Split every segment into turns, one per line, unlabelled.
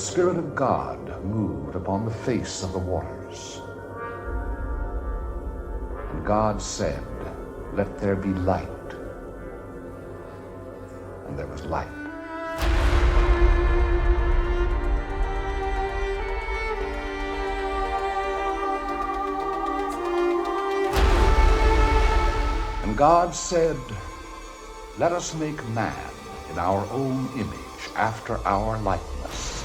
Spirit of God moved upon the face of the waters. And God said, "Let there be light." And there was light. And God said, "Let us make man in our own image, after our likeness."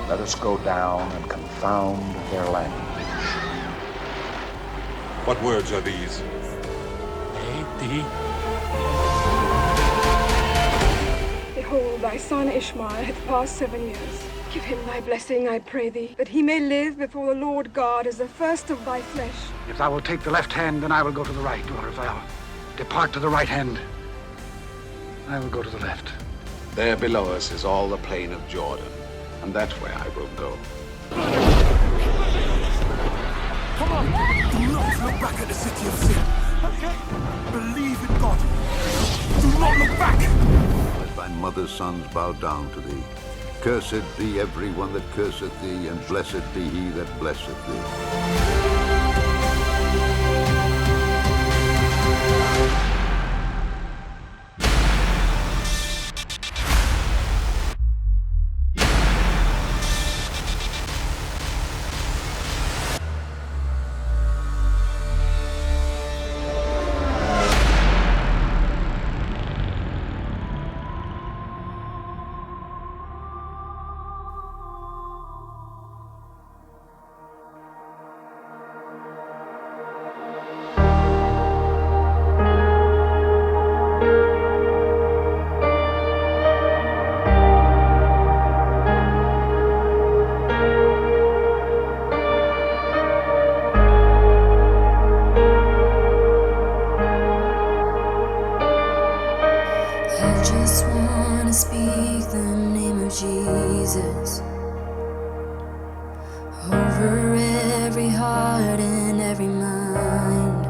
Let us go down and confound their language.
What words are these?
Behold, thy son Ishmael hath passed 7 years. Give him thy blessing, I pray thee, that he may live before the Lord God as the first of thy flesh.
If thou wilt take the left hand, then I will go to the right, or if thou depart to the right hand, I will go to the left.
There below us is all the plain of Jordan, and that's where I will go.
Come on! Do not look back at the city of sin. Okay. Believe in God. Do not look back!
Let thy mother's sons bow down to thee. Cursed be every one that curseth thee, and blessed be he that blesseth thee.
Speak the name of Jesus over every heart and every mind,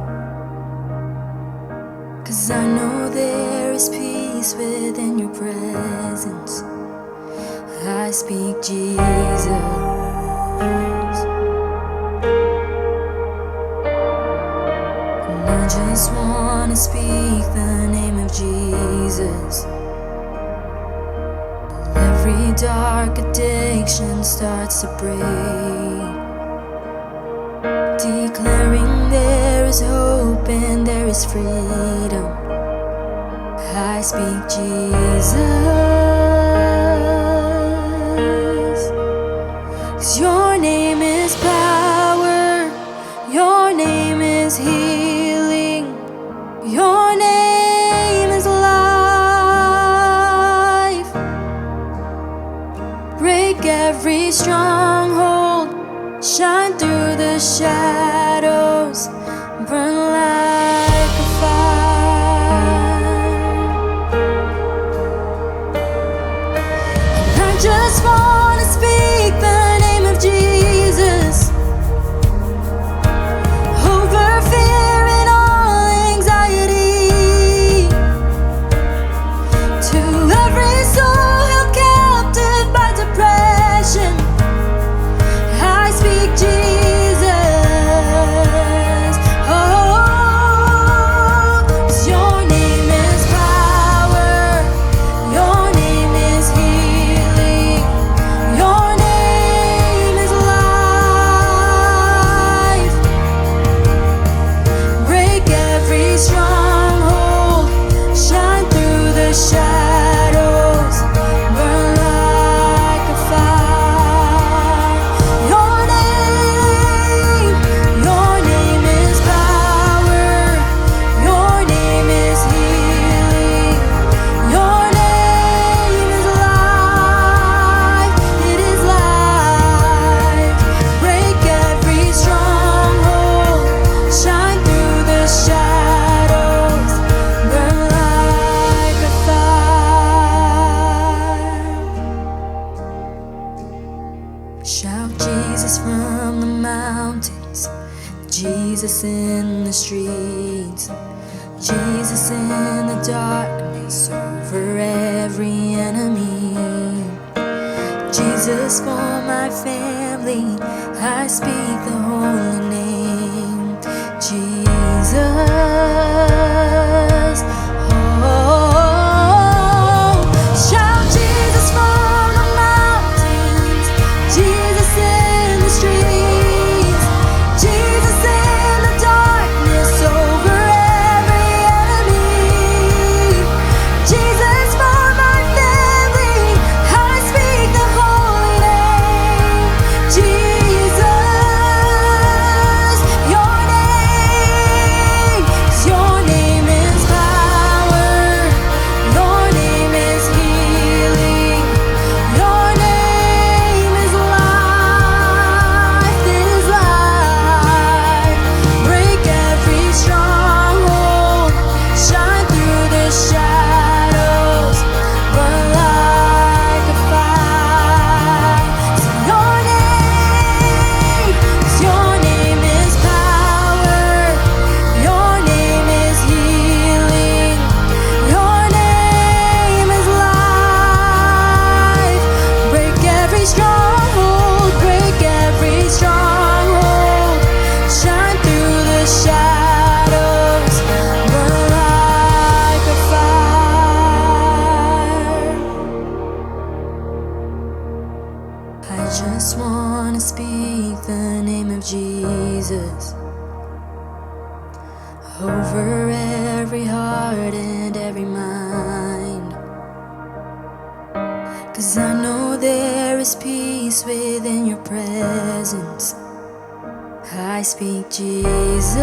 'cause I know there is peace within your presence. I speak Jesus. And I just wanna speak the name of Jesus. Every dark addiction starts to break, declaring there is hope and there is freedom. I speak Jesus, 'cause your name is power, your name is healing, your name is life. Break every stronghold, shine through the shadows, burn like a fire. And I just wanna speak the name of Jesus over fear and all anxiety, to every soul held captive by depression. I speak Jesus. Oh, Shout Jesus from the mountains, Jesus in the streets, Jesus in the darkness over every enemy. Jesus for my family, I speak the holy name, Jesus. Oh, shout Jesus from the mountains, Jesus in the streets, Jesus in the darkness over every enemy. Jesus for my family, I speak the holy name, Jesus. Your name is power, your name is healing, your name is life, break every stronghold, shine through the shadows, burn like a fire. So your name is power, your name is healing, your name is life. Break every stronghold, shine through the shadows, burn like a fire. I just wanna speak the name of Jesus over every heart and every mind. 'Cause I know there is peace within your presence. I speak Jesus.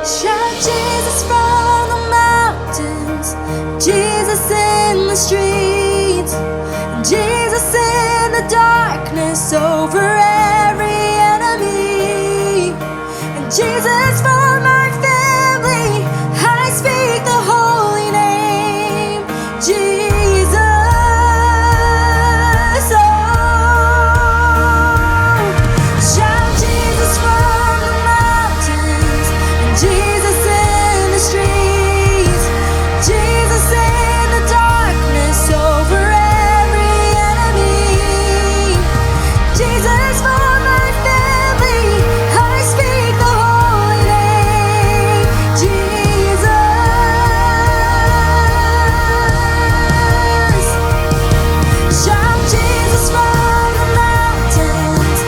Shout Jesus from the mountains, Jesus in the streets, Jesus in the darkness over every enemy. And Jesus for my family, I speak the holy name, Jesus. Oh, shout Jesus from the mountains, Jesus in the streets, Jesus in the darkness over every enemy. Jesus for my family, I speak the holy name, Jesus. Shout Jesus from the mountains,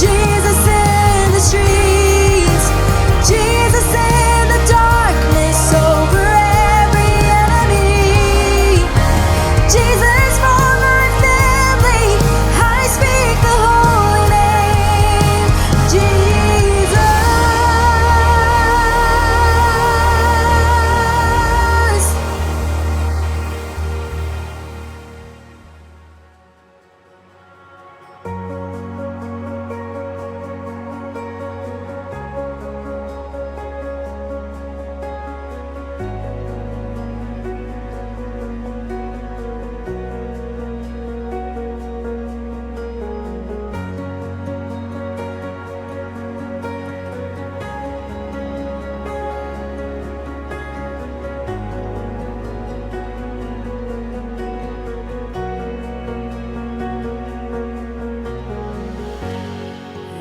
Jesus in the streets, Jesus in the darkness over every enemy. Jesus for my family, I speak the holy name, Jesus.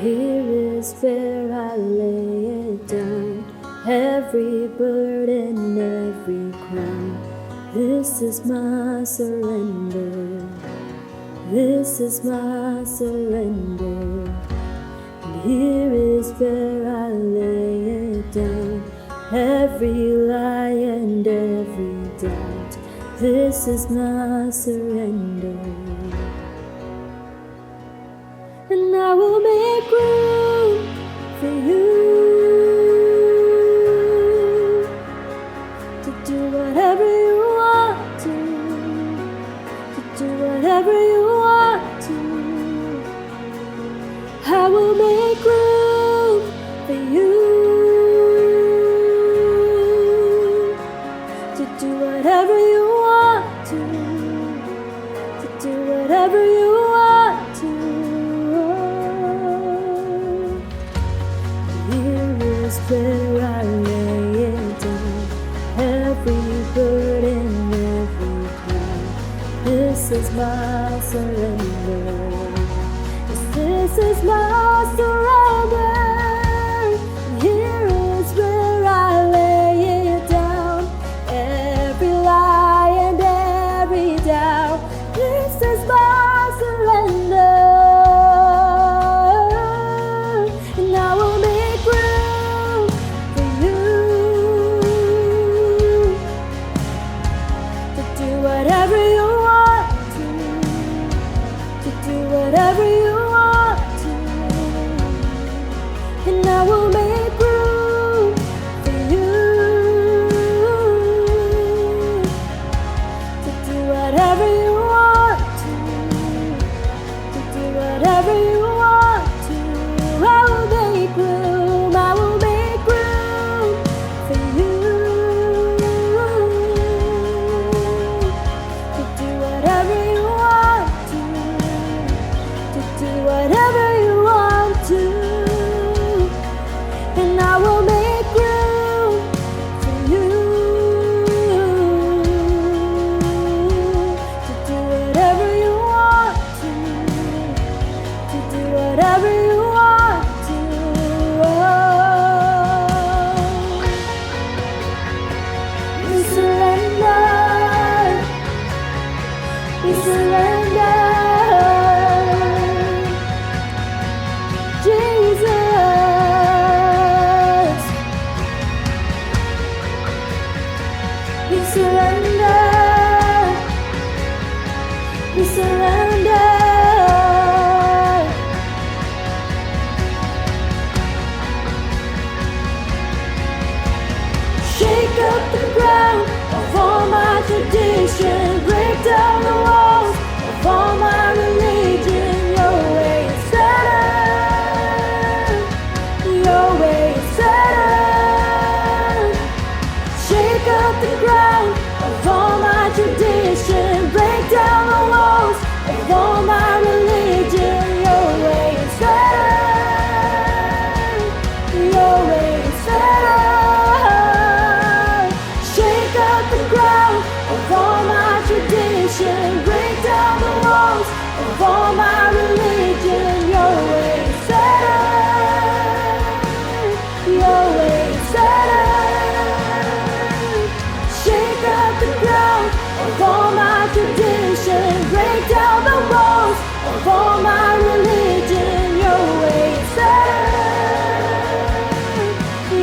Here is where I lay it down, every burden, every crown. This is my surrender, this is my surrender. And here is where I lay it down, every lie and every doubt. This is my surrender. And I will make room for you. tradition, break down the walls of all my religion. Your way is better. Your way is better. Shake up the ground of all my tradition, break down the walls of all my religion. Your way is better. Your way is better. Shake up the ground of all my tradition, break down the walls of all my religion. Your way is better. Your way is better. Shake up the ground of all my tradition, break down the walls of all my religion. Your way is better.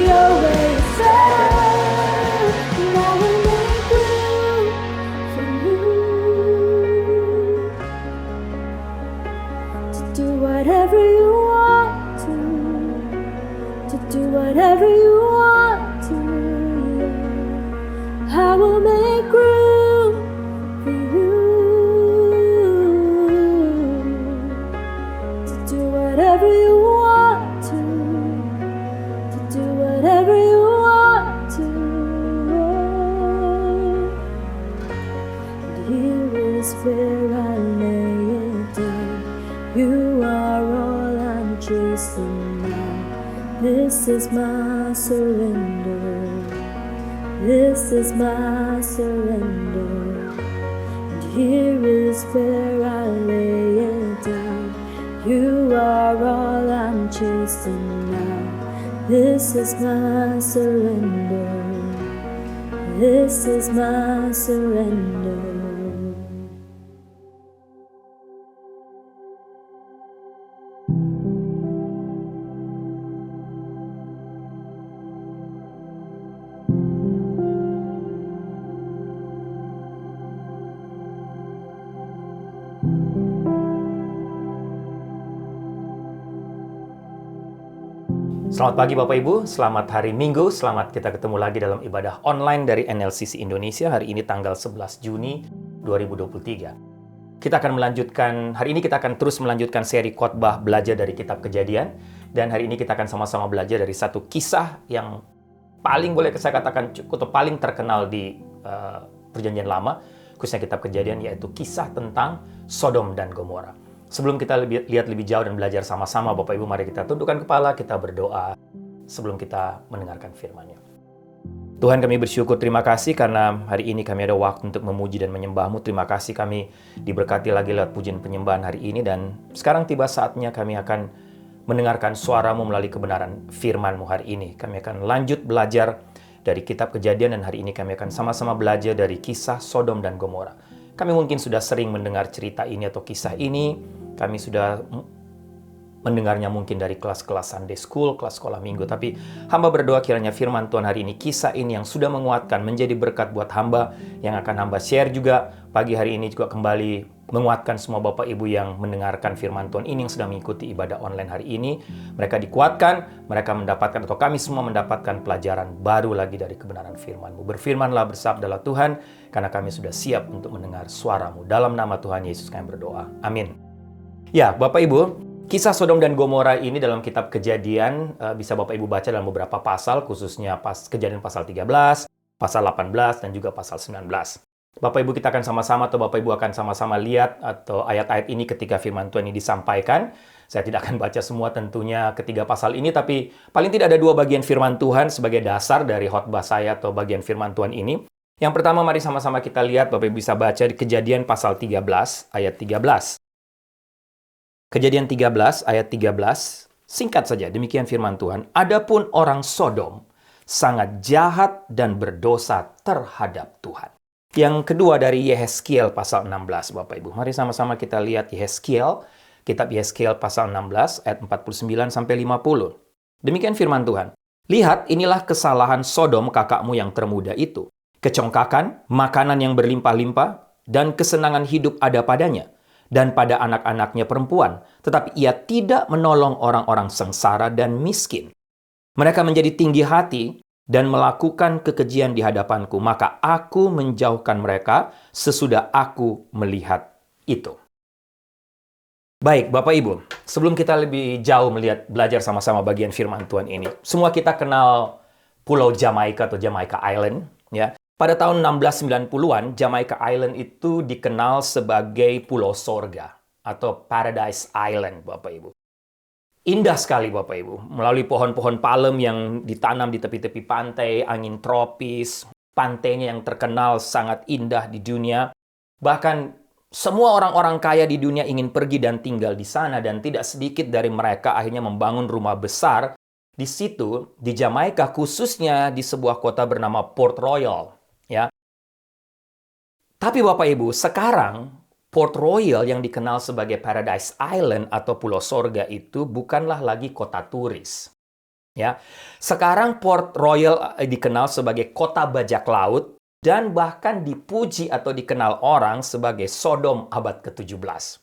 Your way is better. And I will make room for you to do whatever you want to do whatever you want to. I will make room for you to do whatever you want to do whatever you want to. And here is where I lay it down. You are all I'm chasing now. This is my surrender. This is my surrender. And here is where I lay it down. You are all I'm chasing now. This is my surrender. This is my surrender.
Selamat pagi Bapak Ibu, selamat hari Minggu, selamat kita ketemu lagi dalam ibadah online dari NLCC Indonesia. Hari ini tanggal 11 Juni 2023. Hari ini kita akan terus melanjutkan seri khotbah belajar dari kitab Kejadian. Dan hari ini kita akan sama-sama belajar dari satu kisah yang paling boleh saya katakan cukup paling terkenal di Perjanjian Lama, khususnya kitab Kejadian, yaitu kisah tentang Sodom dan Gomora. Sebelum kita lihat lebih jauh dan belajar sama-sama, Bapak Ibu, mari kita tundukkan kepala, kita berdoa sebelum kita mendengarkan firman-Nya. Tuhan, kami bersyukur, terima kasih karena hari ini kami ada waktu untuk memuji dan menyembah-Mu. Terima kasih kami diberkati lagi lewat pujian penyembahan hari ini, dan sekarang tiba saatnya kami akan mendengarkan suara-Mu melalui kebenaran firman-Mu hari ini. Kami akan lanjut belajar dari kitab Kejadian, dan hari ini kami akan sama-sama belajar dari kisah Sodom dan Gomora. Kami mungkin sudah sering mendengar cerita ini atau kisah ini. Kami sudah mendengarnya mungkin dari kelas-kelas Sunday School, kelas sekolah minggu. Tapi hamba berdoa kiranya firman Tuhan hari ini, kisah ini yang sudah menguatkan, menjadi berkat buat hamba, yang akan hamba share juga pagi hari ini juga kembali menguatkan semua Bapak Ibu yang mendengarkan firman Tuhan ini, yang sedang mengikuti ibadah online hari ini. Mereka dikuatkan, mereka mendapatkan, atau kami semua mendapatkan pelajaran baru lagi dari kebenaran firman-Mu. Berfirmanlah, bersabdalah Tuhan, karena kami sudah siap untuk mendengar suara-Mu. Dalam nama Tuhan Yesus kami berdoa. Amin. Ya, Bapak Ibu, kisah Sodom dan Gomora ini dalam kitab Kejadian bisa Bapak Ibu baca dalam beberapa pasal, khususnya Kejadian pasal 13, pasal 18, dan juga pasal 19. Bapak Ibu, kita akan sama-sama, atau Bapak Ibu akan sama-sama lihat atau ayat-ayat ini ketika firman Tuhan ini disampaikan. Saya tidak akan baca semua tentunya ketiga pasal ini, tapi paling tidak ada dua bagian firman Tuhan sebagai dasar dari khotbah saya atau bagian firman Tuhan ini. Yang pertama, mari sama-sama kita lihat, Bapak Ibu bisa baca di Kejadian pasal 13, ayat 13. Kejadian 13, ayat 13, singkat saja, demikian firman Tuhan. Adapun orang Sodom sangat jahat dan berdosa terhadap Tuhan. Yang kedua dari Yehezkiel pasal 16, Bapak Ibu. Mari sama-sama kita lihat Yehezkiel, kitab Yehezkiel pasal 16, ayat 49 sampai 50. Demikian firman Tuhan. Lihat, inilah kesalahan Sodom kakakmu yang termuda itu. Kecongkakan, makanan yang berlimpah-limpah, dan kesenangan hidup ada padanya, dan pada anak-anaknya perempuan. Tetapi ia tidak menolong orang-orang sengsara dan miskin. Mereka menjadi tinggi hati, dan melakukan kekejian di hadapanku, maka aku menjauhkan mereka sesudah aku melihat itu. Baik, Bapak Ibu, sebelum kita lebih jauh belajar sama-sama bagian firman Tuhan ini, semua kita kenal Pulau Jamaika atau Jamaica Island, ya. Pada tahun 1690-an, Jamaica Island itu dikenal sebagai Pulau Sorga atau Paradise Island, Bapak Ibu. Indah sekali, Bapak Ibu, melalui pohon-pohon palem yang ditanam di tepi-tepi pantai, angin tropis, pantainya yang terkenal sangat indah di dunia. Bahkan semua orang-orang kaya di dunia ingin pergi dan tinggal di sana, dan tidak sedikit dari mereka akhirnya membangun rumah besar di situ, di Jamaika, khususnya di sebuah kota bernama Port Royal. Ya. Tapi Bapak Ibu, sekarang Port Royal yang dikenal sebagai Paradise Island atau Pulau Sorga itu bukanlah lagi kota turis. Ya. Sekarang Port Royal dikenal sebagai kota bajak laut dan bahkan dipuji atau dikenal orang sebagai Sodom abad ke-17.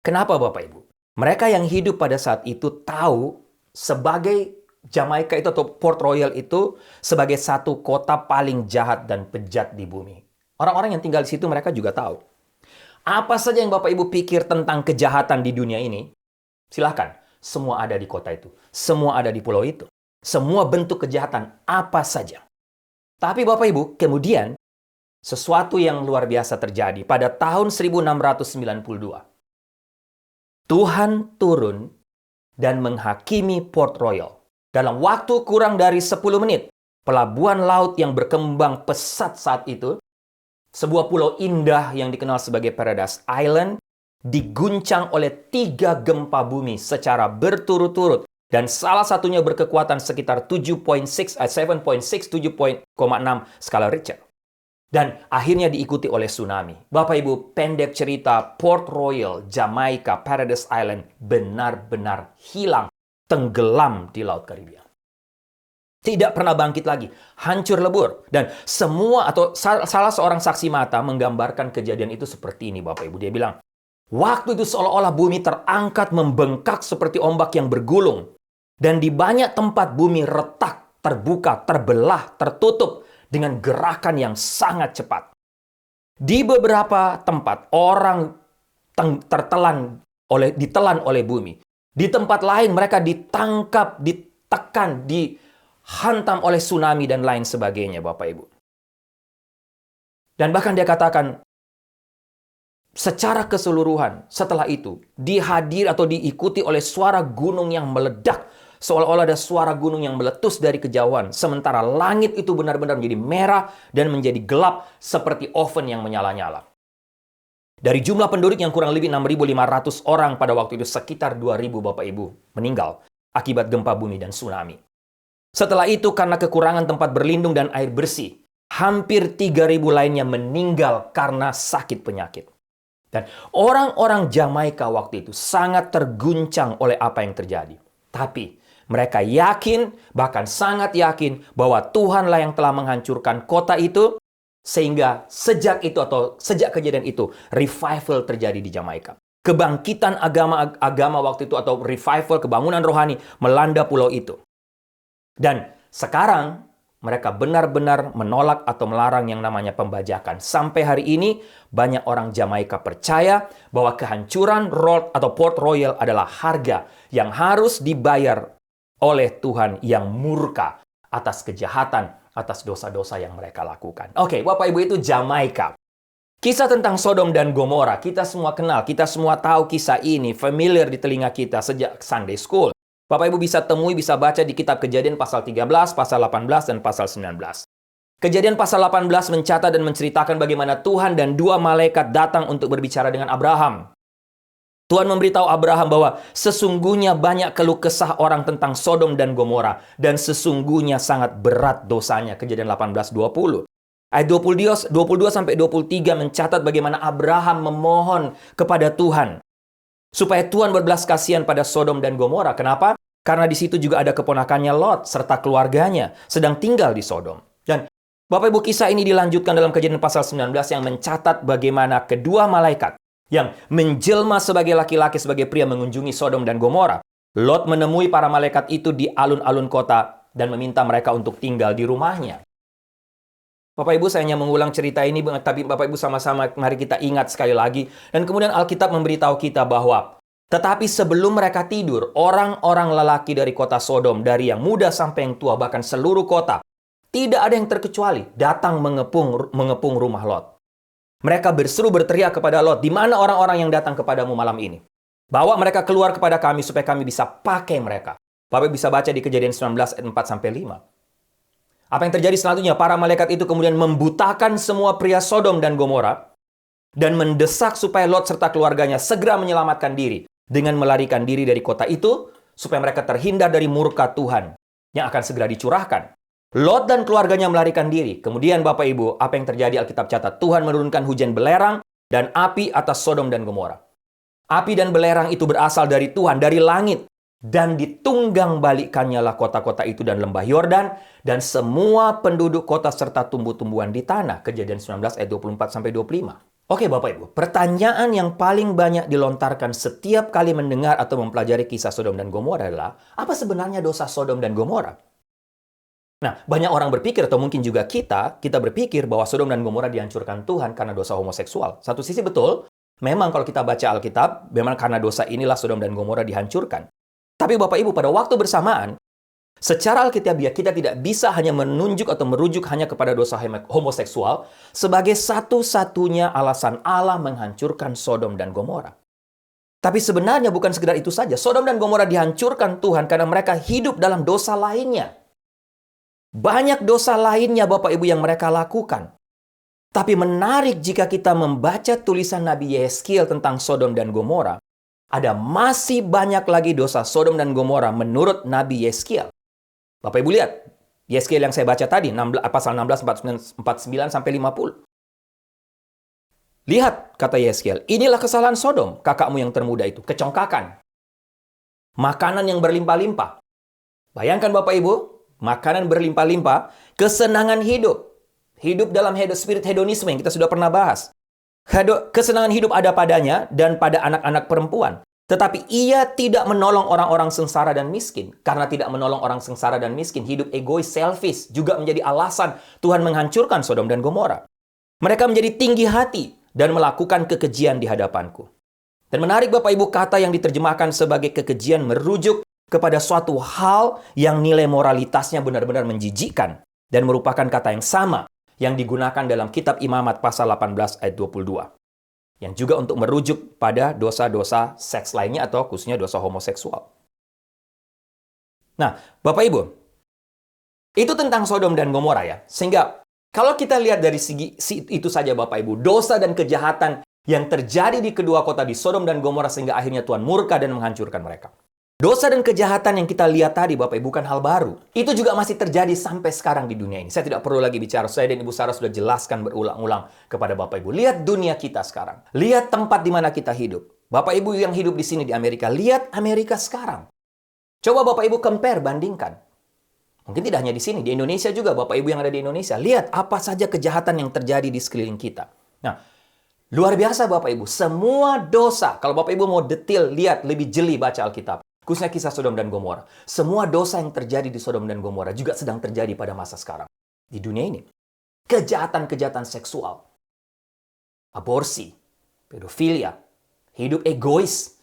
Kenapa Bapak Ibu? Mereka yang hidup pada saat itu tahu sebagai Jamaika itu atau Port Royal itu sebagai satu kota paling jahat dan bejat di bumi. Orang-orang yang tinggal di situ mereka juga tahu. Apa saja yang Bapak Ibu pikir tentang kejahatan di dunia ini, silakan. Semua ada di kota itu. Semua ada di pulau itu. Semua bentuk kejahatan, apa saja. Tapi Bapak Ibu, kemudian sesuatu yang luar biasa terjadi pada tahun 1692. Tuhan turun dan menghakimi Port Royal. Dalam waktu kurang dari 10 menit, pelabuhan laut yang berkembang pesat saat itu, sebuah pulau indah yang dikenal sebagai Paradise Island, diguncang oleh 3 gempa bumi secara berturut-turut, dan salah satunya berkekuatan sekitar 7.6 skala Richter. Dan akhirnya diikuti oleh tsunami. Bapak Ibu, pendek cerita, Port Royal, Jamaica, Paradise Island benar-benar hilang, tenggelam di Laut Karibia. Tidak pernah bangkit lagi, hancur lebur. Dan semua atau salah seorang saksi mata menggambarkan kejadian itu seperti ini Bapak Ibu. Dia bilang, waktu itu seolah-olah bumi terangkat membengkak seperti ombak yang bergulung. Dan di banyak tempat bumi retak, terbuka, terbelah, tertutup dengan gerakan yang sangat cepat. Di beberapa tempat orang ditelan oleh bumi. Di tempat lain mereka ditangkap, ditekan, dihantam oleh tsunami dan lain sebagainya, Bapak Ibu. Dan bahkan dia katakan, secara keseluruhan setelah itu diikuti oleh suara gunung yang meledak, seolah-olah ada suara gunung yang meletus dari kejauhan, sementara langit itu benar-benar menjadi merah dan menjadi gelap seperti oven yang menyala-nyala. Dari jumlah penduduk yang kurang lebih 6.500 orang pada waktu itu, sekitar 2.000 Bapak Ibu meninggal akibat gempa bumi dan tsunami. Setelah itu karena kekurangan tempat berlindung dan air bersih, hampir 3.000 lainnya meninggal karena sakit penyakit. Dan orang-orang Jamaika waktu itu sangat terguncang oleh apa yang terjadi. Tapi mereka yakin, bahkan sangat yakin bahwa Tuhanlah yang telah menghancurkan kota itu, sehingga sejak kejadian itu, revival terjadi di Jamaika. Kebangkitan agama waktu itu atau revival, kebangunan rohani melanda pulau itu. Dan sekarang mereka benar-benar menolak atau melarang yang namanya pembajakan. Sampai hari ini banyak orang Jamaika percaya bahwa kehancuran Port Royal adalah harga yang harus dibayar oleh Tuhan yang murka atas kejahatan, atas dosa-dosa yang mereka lakukan. Oke, Bapak Ibu, itu Jamaika. Kisah tentang Sodom dan Gomora, kita semua kenal, kita semua tahu kisah ini, familiar di telinga kita sejak Sunday School. Bapak Ibu bisa temui, bisa baca di kitab Kejadian pasal 13, pasal 18, dan pasal 19. Kejadian pasal 18 mencatat dan menceritakan bagaimana Tuhan dan 2 malaikat datang untuk berbicara dengan Abraham. Tuhan memberitahu Abraham bahwa sesungguhnya banyak keluh kesah orang tentang Sodom dan Gomora, dan sesungguhnya sangat berat dosanya. Kejadian 18:20. Ayat 22-23 mencatat bagaimana Abraham memohon kepada Tuhan supaya Tuhan berbelas kasihan pada Sodom dan Gomora. Kenapa? Karena di situ juga ada keponakannya Lot serta keluarganya sedang tinggal di Sodom. Dan Bapak Ibu, kisah ini dilanjutkan dalam Kejadian pasal 19 yang mencatat bagaimana kedua malaikat yang menjelma sebagai laki-laki, sebagai pria mengunjungi Sodom dan Gomora. Lot menemui para malaikat itu di alun-alun kota dan meminta mereka untuk tinggal di rumahnya. Bapak Ibu, saya hanya mengulang cerita ini, tapi Bapak Ibu sama-sama mari kita ingat sekali lagi. Dan kemudian Alkitab memberitahu kita bahwa tetapi sebelum mereka tidur, orang-orang lelaki dari kota Sodom, dari yang muda sampai yang tua, bahkan seluruh kota, tidak ada yang terkecuali datang mengepung rumah Lot. Mereka berseru berteriak kepada Lot, "Di mana orang-orang yang datang kepadamu malam ini? Bawa mereka keluar kepada kami supaya kami bisa pakai mereka." Bapak bisa baca di Kejadian 19 ayat 4-5. Apa yang terjadi selanjutnya? Para malaikat itu kemudian membutakan semua pria Sodom dan Gomora dan mendesak supaya Lot serta keluarganya segera menyelamatkan diri dengan melarikan diri dari kota itu supaya mereka terhindar dari murka Tuhan yang akan segera dicurahkan. Lot dan keluarganya melarikan diri. Kemudian Bapak Ibu, apa yang terjadi? Alkitab catat, Tuhan menurunkan hujan belerang dan api atas Sodom dan Gomora. Api dan belerang itu berasal dari Tuhan, dari langit. Dan ditunggang balikkannya lah kota-kota itu dan lembah Yordan dan semua penduduk kota serta tumbuh-tumbuhan di tanah. Kejadian 19 ayat 24-25. Oke Bapak Ibu, pertanyaan yang paling banyak dilontarkan setiap kali mendengar atau mempelajari kisah Sodom dan Gomora adalah, apa sebenarnya dosa Sodom dan Gomora? Nah, banyak orang berpikir, atau mungkin juga kita berpikir bahwa Sodom dan Gomora dihancurkan Tuhan karena dosa homoseksual. Satu sisi betul, memang kalau kita baca Alkitab, memang karena dosa inilah Sodom dan Gomora dihancurkan. Tapi Bapak Ibu, pada waktu bersamaan, secara Alkitabiah kita tidak bisa hanya menunjuk atau merujuk hanya kepada dosa homoseksual sebagai satu-satunya alasan Allah menghancurkan Sodom dan Gomora. Tapi sebenarnya bukan sekedar itu saja. Sodom dan Gomora dihancurkan Tuhan karena mereka hidup dalam dosa lainnya. Banyak dosa lainnya Bapak Ibu yang mereka lakukan. Tapi menarik jika kita membaca tulisan Nabi Yeskiel tentang Sodom dan Gomora, ada masih banyak lagi dosa Sodom dan Gomora menurut Nabi Yeskiel. Bapak Ibu lihat, Yeskiel yang saya baca tadi, pasal 16, 49-50. Lihat, kata Yeskiel, inilah kesalahan Sodom, kakakmu yang termuda itu, kecongkakan. Makanan yang berlimpah-limpah. Bayangkan Bapak Ibu, makanan berlimpah-limpah, kesenangan hidup. Hidup dalam spirit hedonisme yang kita sudah pernah bahas. Kesenangan hidup ada padanya dan pada anak-anak perempuan. Tetapi ia tidak menolong orang-orang sengsara dan miskin. Karena tidak menolong orang sengsara dan miskin, hidup egois, selfish, juga menjadi alasan Tuhan menghancurkan Sodom dan Gomora. Mereka menjadi tinggi hati dan melakukan kekejian di hadapanku. Dan menarik Bapak Ibu, kata yang diterjemahkan sebagai kekejian merujuk kepada suatu hal yang nilai moralitasnya benar-benar menjijikkan. Dan merupakan kata yang sama yang digunakan dalam kitab Imamat pasal 18 ayat 22. Yang juga untuk merujuk pada dosa-dosa seks lainnya atau khususnya dosa homoseksual. Nah, Bapak Ibu, itu tentang Sodom dan Gomora ya. Sehingga kalau kita lihat dari segi itu saja Bapak Ibu, dosa dan kejahatan yang terjadi di kedua kota di Sodom dan Gomora sehingga akhirnya Tuhan murka dan menghancurkan mereka. Dosa dan kejahatan yang kita lihat tadi, Bapak Ibu, bukan hal baru. Itu juga masih terjadi sampai sekarang di dunia ini. Saya tidak perlu lagi bicara. Saya dan Ibu Sarah sudah jelaskan berulang-ulang kepada Bapak Ibu. Lihat dunia kita sekarang. Lihat tempat di mana kita hidup. Bapak Ibu yang hidup di sini di Amerika, lihat Amerika sekarang. Coba Bapak Ibu compare, bandingkan. Mungkin tidak hanya di sini, di Indonesia juga, Bapak Ibu yang ada di Indonesia. Lihat apa saja kejahatan yang terjadi di sekeliling kita. Nah, luar biasa Bapak Ibu. Semua dosa, kalau Bapak Ibu mau detail, lihat lebih jeli baca Alkitab. Khususnya kisah Sodom dan Gomora. Semua dosa yang terjadi di Sodom dan Gomora juga sedang terjadi pada masa sekarang. Di dunia ini. Kejahatan-kejahatan seksual. Aborsi. Pedofilia. Hidup egois.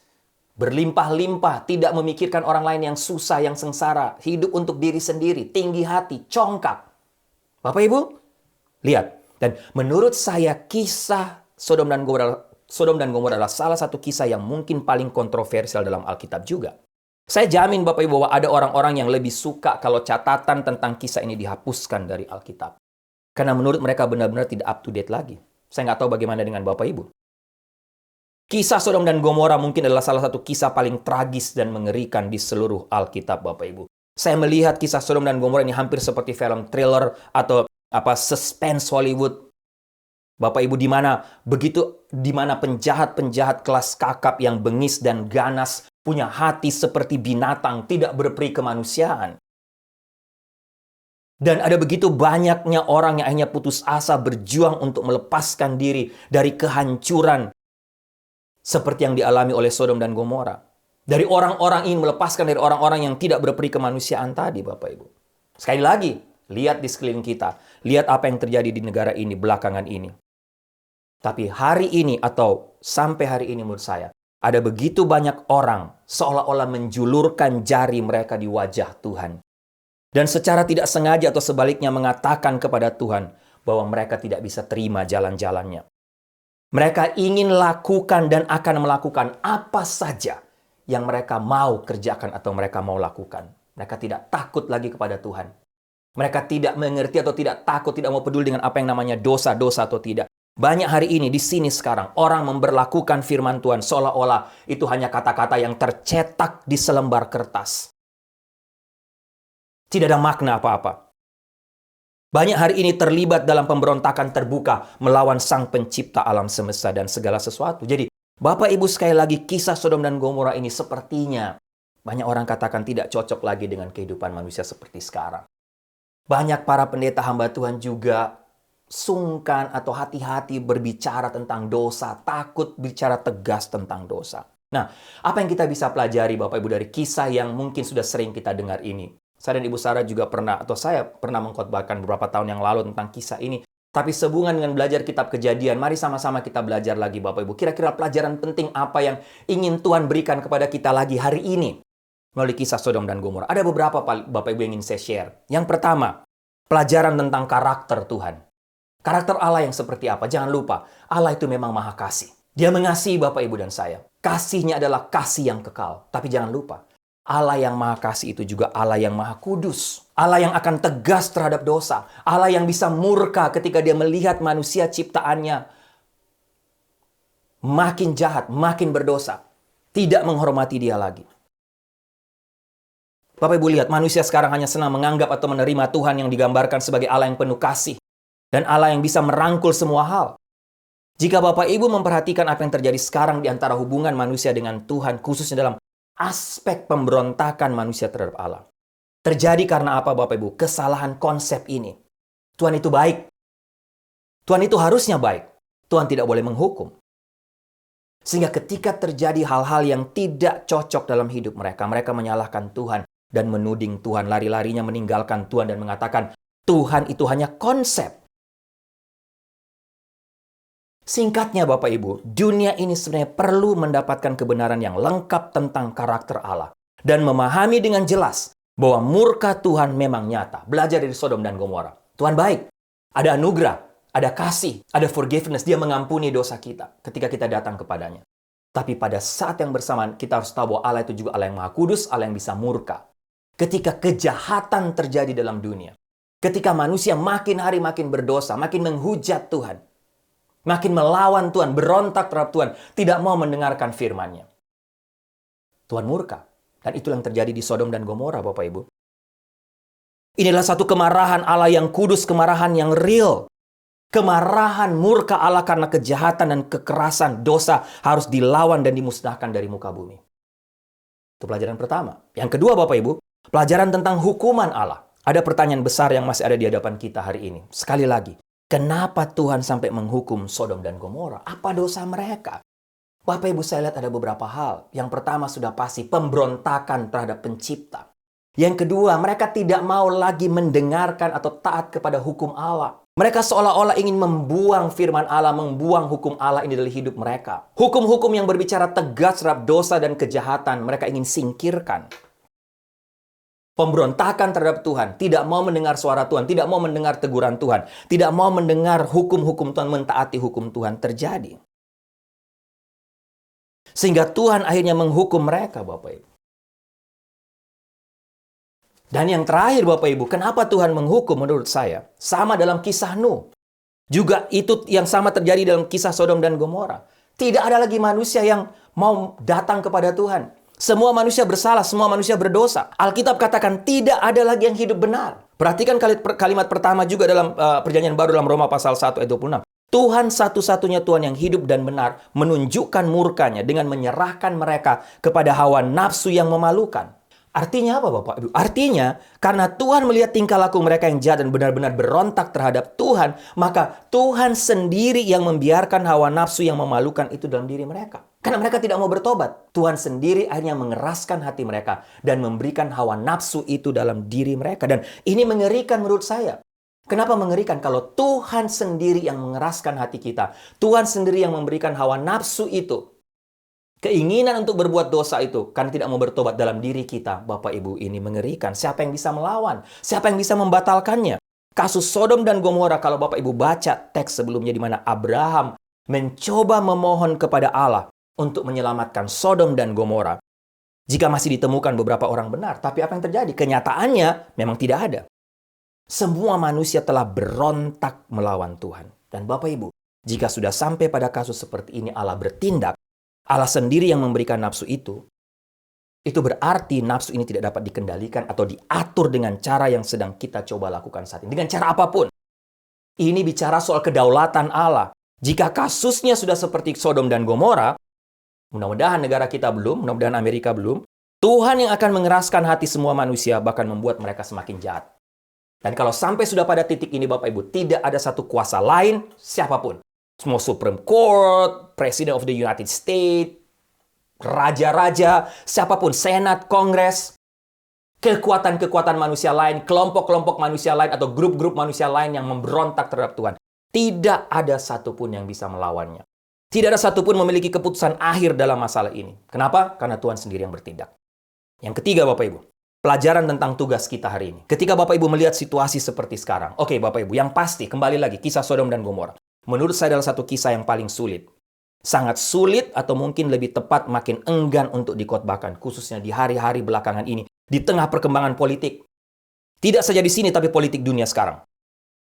Berlimpah-limpah. Tidak memikirkan orang lain yang susah, yang sengsara. Hidup untuk diri sendiri. Tinggi hati. Congkak. Bapak Ibu, lihat. Dan menurut saya kisah Sodom dan Gomora adalah salah satu kisah yang mungkin paling kontroversial dalam Alkitab juga. Saya jamin Bapak Ibu bahwa ada orang-orang yang lebih suka kalau catatan tentang kisah ini dihapuskan dari Alkitab. Karena menurut mereka benar-benar tidak up to date lagi. Saya nggak tahu bagaimana dengan Bapak Ibu. Kisah Sodom dan Gomora mungkin adalah salah satu kisah paling tragis dan mengerikan di seluruh Alkitab Bapak Ibu. Saya melihat kisah Sodom dan Gomora ini hampir seperti film thriller atau suspense Hollywood. Bapak Ibu, di mana penjahat-penjahat kelas kakap yang bengis dan ganas punya hati seperti binatang, tidak berperi kemanusiaan. Dan ada begitu banyaknya orang yang akhirnya putus asa berjuang untuk melepaskan diri dari kehancuran seperti yang dialami oleh Sodom dan Gomora. Dari orang-orang ingin melepaskan dari orang-orang yang tidak berperi kemanusiaan tadi, Bapak Ibu. Sekali lagi, lihat di sekeliling kita. Lihat apa yang terjadi di negara ini belakangan ini. Tapi hari ini atau sampai hari ini menurut saya, ada begitu banyak orang seolah-olah menjulurkan jari mereka di wajah Tuhan. Dan secara tidak sengaja atau sebaliknya mengatakan kepada Tuhan bahwa mereka tidak bisa terima jalan-jalannya. Mereka ingin lakukan dan akan melakukan apa saja yang mereka mau kerjakan atau mereka mau lakukan. Mereka tidak takut lagi kepada Tuhan. Mereka tidak mengerti atau tidak takut, tidak mau peduli dengan apa yang namanya dosa-dosa atau tidak. Banyak hari ini di sini sekarang orang memberlakukan firman Tuhan seolah-olah itu hanya kata-kata yang tercetak di selembar kertas. Tidak ada makna apa-apa. Banyak hari ini terlibat dalam pemberontakan terbuka melawan Sang Pencipta alam semesta dan segala sesuatu. Jadi, Bapak Ibu sekali lagi kisah Sodom dan Gomora ini sepertinya banyak orang katakan tidak cocok lagi dengan kehidupan manusia seperti sekarang. Banyak para pendeta hamba Tuhan juga sungkan atau hati-hati berbicara tentang dosa, takut bicara tegas tentang dosa. Nah, apa yang kita bisa pelajari Bapak Ibu dari kisah yang mungkin sudah sering kita dengar ini? Saya dan Ibu Sarah juga pernah, atau saya pernah mengkhotbahkan beberapa tahun yang lalu tentang kisah ini. Tapi sehubungan dengan belajar kitab Kejadian, mari sama-sama kita belajar lagi Bapak Ibu. Kira-kira pelajaran penting apa yang ingin Tuhan berikan kepada kita lagi hari ini melalui kisah Sodom dan Gomora. Ada beberapa Bapak Ibu yang ingin saya share. Yang pertama, pelajaran tentang karakter Tuhan. Karakter Allah yang seperti apa? Jangan lupa, Allah itu memang maha kasih. Dia mengasihi Bapak Ibu dan saya. Kasihnya adalah kasih yang kekal. Tapi jangan lupa, Allah yang maha kasih itu juga Allah yang maha kudus. Allah yang akan tegas terhadap dosa. Allah yang bisa murka ketika dia melihat manusia ciptaannya makin jahat, makin berdosa. Tidak menghormati dia lagi. Bapak Ibu lihat, manusia sekarang hanya senang menganggap atau menerima Tuhan yang digambarkan sebagai Allah yang penuh kasih. Dan Allah yang bisa merangkul semua hal. Jika Bapak Ibu memperhatikan apa yang terjadi sekarang di antara hubungan manusia dengan Tuhan, khususnya dalam aspek pemberontakan manusia terhadap Allah. Terjadi karena apa Bapak Ibu? Kesalahan konsep ini. Tuhan itu baik. Tuhan itu harusnya baik. Tuhan tidak boleh menghukum. Sehingga ketika terjadi hal-hal yang tidak cocok dalam hidup mereka, mereka menyalahkan Tuhan dan menuding Tuhan, lari-larinya meninggalkan Tuhan dan mengatakan, Tuhan itu hanya konsep. Singkatnya Bapak Ibu, dunia ini sebenarnya perlu mendapatkan kebenaran yang lengkap tentang karakter Allah. Dan memahami dengan jelas bahwa murka Tuhan memang nyata. Belajar dari Sodom dan Gomora. Tuhan baik. Ada anugerah, ada kasih, ada forgiveness. Dia mengampuni dosa kita ketika kita datang kepadanya. Tapi pada saat yang bersamaan, kita harus tahu bahwa Allah itu juga Allah yang maha kudus, Allah yang bisa murka. Ketika kejahatan terjadi dalam dunia, ketika manusia makin hari makin berdosa, makin menghujat Tuhan, makin melawan Tuhan, berontak terhadap Tuhan, tidak mau mendengarkan firman-Nya, Tuhan murka. Dan itu yang terjadi di Sodom dan Gomora, Bapak Ibu. Inilah satu kemarahan Allah yang kudus, kemarahan yang real. Kemarahan murka Allah karena kejahatan dan kekerasan dosa harus dilawan dan dimusnahkan dari muka bumi. Itu pelajaran pertama. Yang kedua, Bapak Ibu, pelajaran tentang hukuman Allah. Ada pertanyaan besar yang masih ada di hadapan kita hari ini. Sekali lagi, kenapa Tuhan sampai menghukum Sodom dan Gomora? Apa dosa mereka? Bapak Ibu, saya lihat ada beberapa hal. Yang pertama sudah pasti pemberontakan terhadap pencipta. Yang kedua, mereka tidak mau lagi mendengarkan atau taat kepada hukum Allah. Mereka seolah-olah ingin membuang firman Allah, membuang hukum Allah ini dari hidup mereka. Hukum-hukum yang berbicara tegas terhadap dosa dan kejahatan, mereka ingin singkirkan. Pemberontakan terhadap Tuhan, tidak mau mendengar suara Tuhan, tidak mau mendengar teguran Tuhan, tidak mau mendengar hukum-hukum Tuhan, mentaati hukum Tuhan terjadi. Sehingga Tuhan akhirnya menghukum mereka, Bapak Ibu. Dan yang terakhir, Bapak Ibu, kenapa Tuhan menghukum menurut saya? Sama dalam kisah Nuh. Juga itu yang sama terjadi dalam kisah Sodom dan Gomora. Tidak ada lagi manusia yang mau datang kepada Tuhan. Semua manusia bersalah, semua manusia berdosa. Alkitab katakan tidak ada lagi yang hidup benar. Perhatikan kalimat pertama juga dalam perjanjian baru dalam Roma pasal 1 ayat 26. Tuhan satu-satunya Tuhan yang hidup dan benar menunjukkan murkanya dengan menyerahkan mereka kepada hawa nafsu yang memalukan. Artinya apa Bapak Ibu? Artinya karena Tuhan melihat tingkah laku mereka yang jahat dan benar-benar berontak terhadap Tuhan, maka Tuhan sendiri yang membiarkan hawa nafsu yang memalukan itu dalam diri mereka. Karena mereka tidak mau bertobat. Tuhan sendiri akhirnya mengeraskan hati mereka dan memberikan hawa nafsu itu dalam diri mereka. Dan ini mengerikan menurut saya. Kenapa mengerikan? Kalau Tuhan sendiri yang mengeraskan hati kita, Tuhan sendiri yang memberikan hawa nafsu itu, keinginan untuk berbuat dosa itu, karena tidak mau bertobat dalam diri kita, Bapak Ibu, ini mengerikan. Siapa yang bisa melawan? Siapa yang bisa membatalkannya? Kasus Sodom dan Gomora, kalau Bapak Ibu baca teks sebelumnya di mana Abraham mencoba memohon kepada Allah untuk menyelamatkan Sodom dan Gomora. Jika masih ditemukan beberapa orang benar, tapi apa yang terjadi? Kenyataannya memang tidak ada. Semua manusia telah berontak melawan Tuhan. Dan Bapak Ibu, jika sudah sampai pada kasus seperti ini Allah bertindak, Allah sendiri yang memberikan nafsu itu berarti nafsu ini tidak dapat dikendalikan atau diatur dengan cara yang sedang kita coba lakukan saat ini. Dengan cara apapun. Ini bicara soal kedaulatan Allah. Jika kasusnya sudah seperti Sodom dan Gomora, mudah-mudahan negara kita belum, mudah-mudahan Amerika belum, Tuhan yang akan mengeraskan hati semua manusia, bahkan membuat mereka semakin jahat. Dan kalau sampai sudah pada titik ini Bapak Ibu, tidak ada satu kuasa lain, siapapun. Semua Supreme Court, President of the United States, raja-raja, siapapun, Senat, Kongres, kekuatan-kekuatan manusia lain, kelompok-kelompok manusia lain, atau grup-grup manusia lain yang memberontak terhadap Tuhan. Tidak ada satupun yang bisa melawannya. Tidak ada satupun memiliki keputusan akhir dalam masalah ini. Kenapa? Karena Tuhan sendiri yang bertindak. Yang ketiga Bapak Ibu, pelajaran tentang tugas kita hari ini. Ketika Bapak Ibu melihat situasi seperti sekarang. Oke Bapak Ibu, yang pasti, kembali lagi, kisah Sodom dan Gomora. Menurut saya adalah satu kisah yang paling sulit. Sangat sulit atau mungkin lebih tepat makin enggan untuk dikhotbahkan. Khususnya di hari-hari belakangan ini. Di tengah perkembangan politik. Tidak saja di sini, tapi politik dunia sekarang.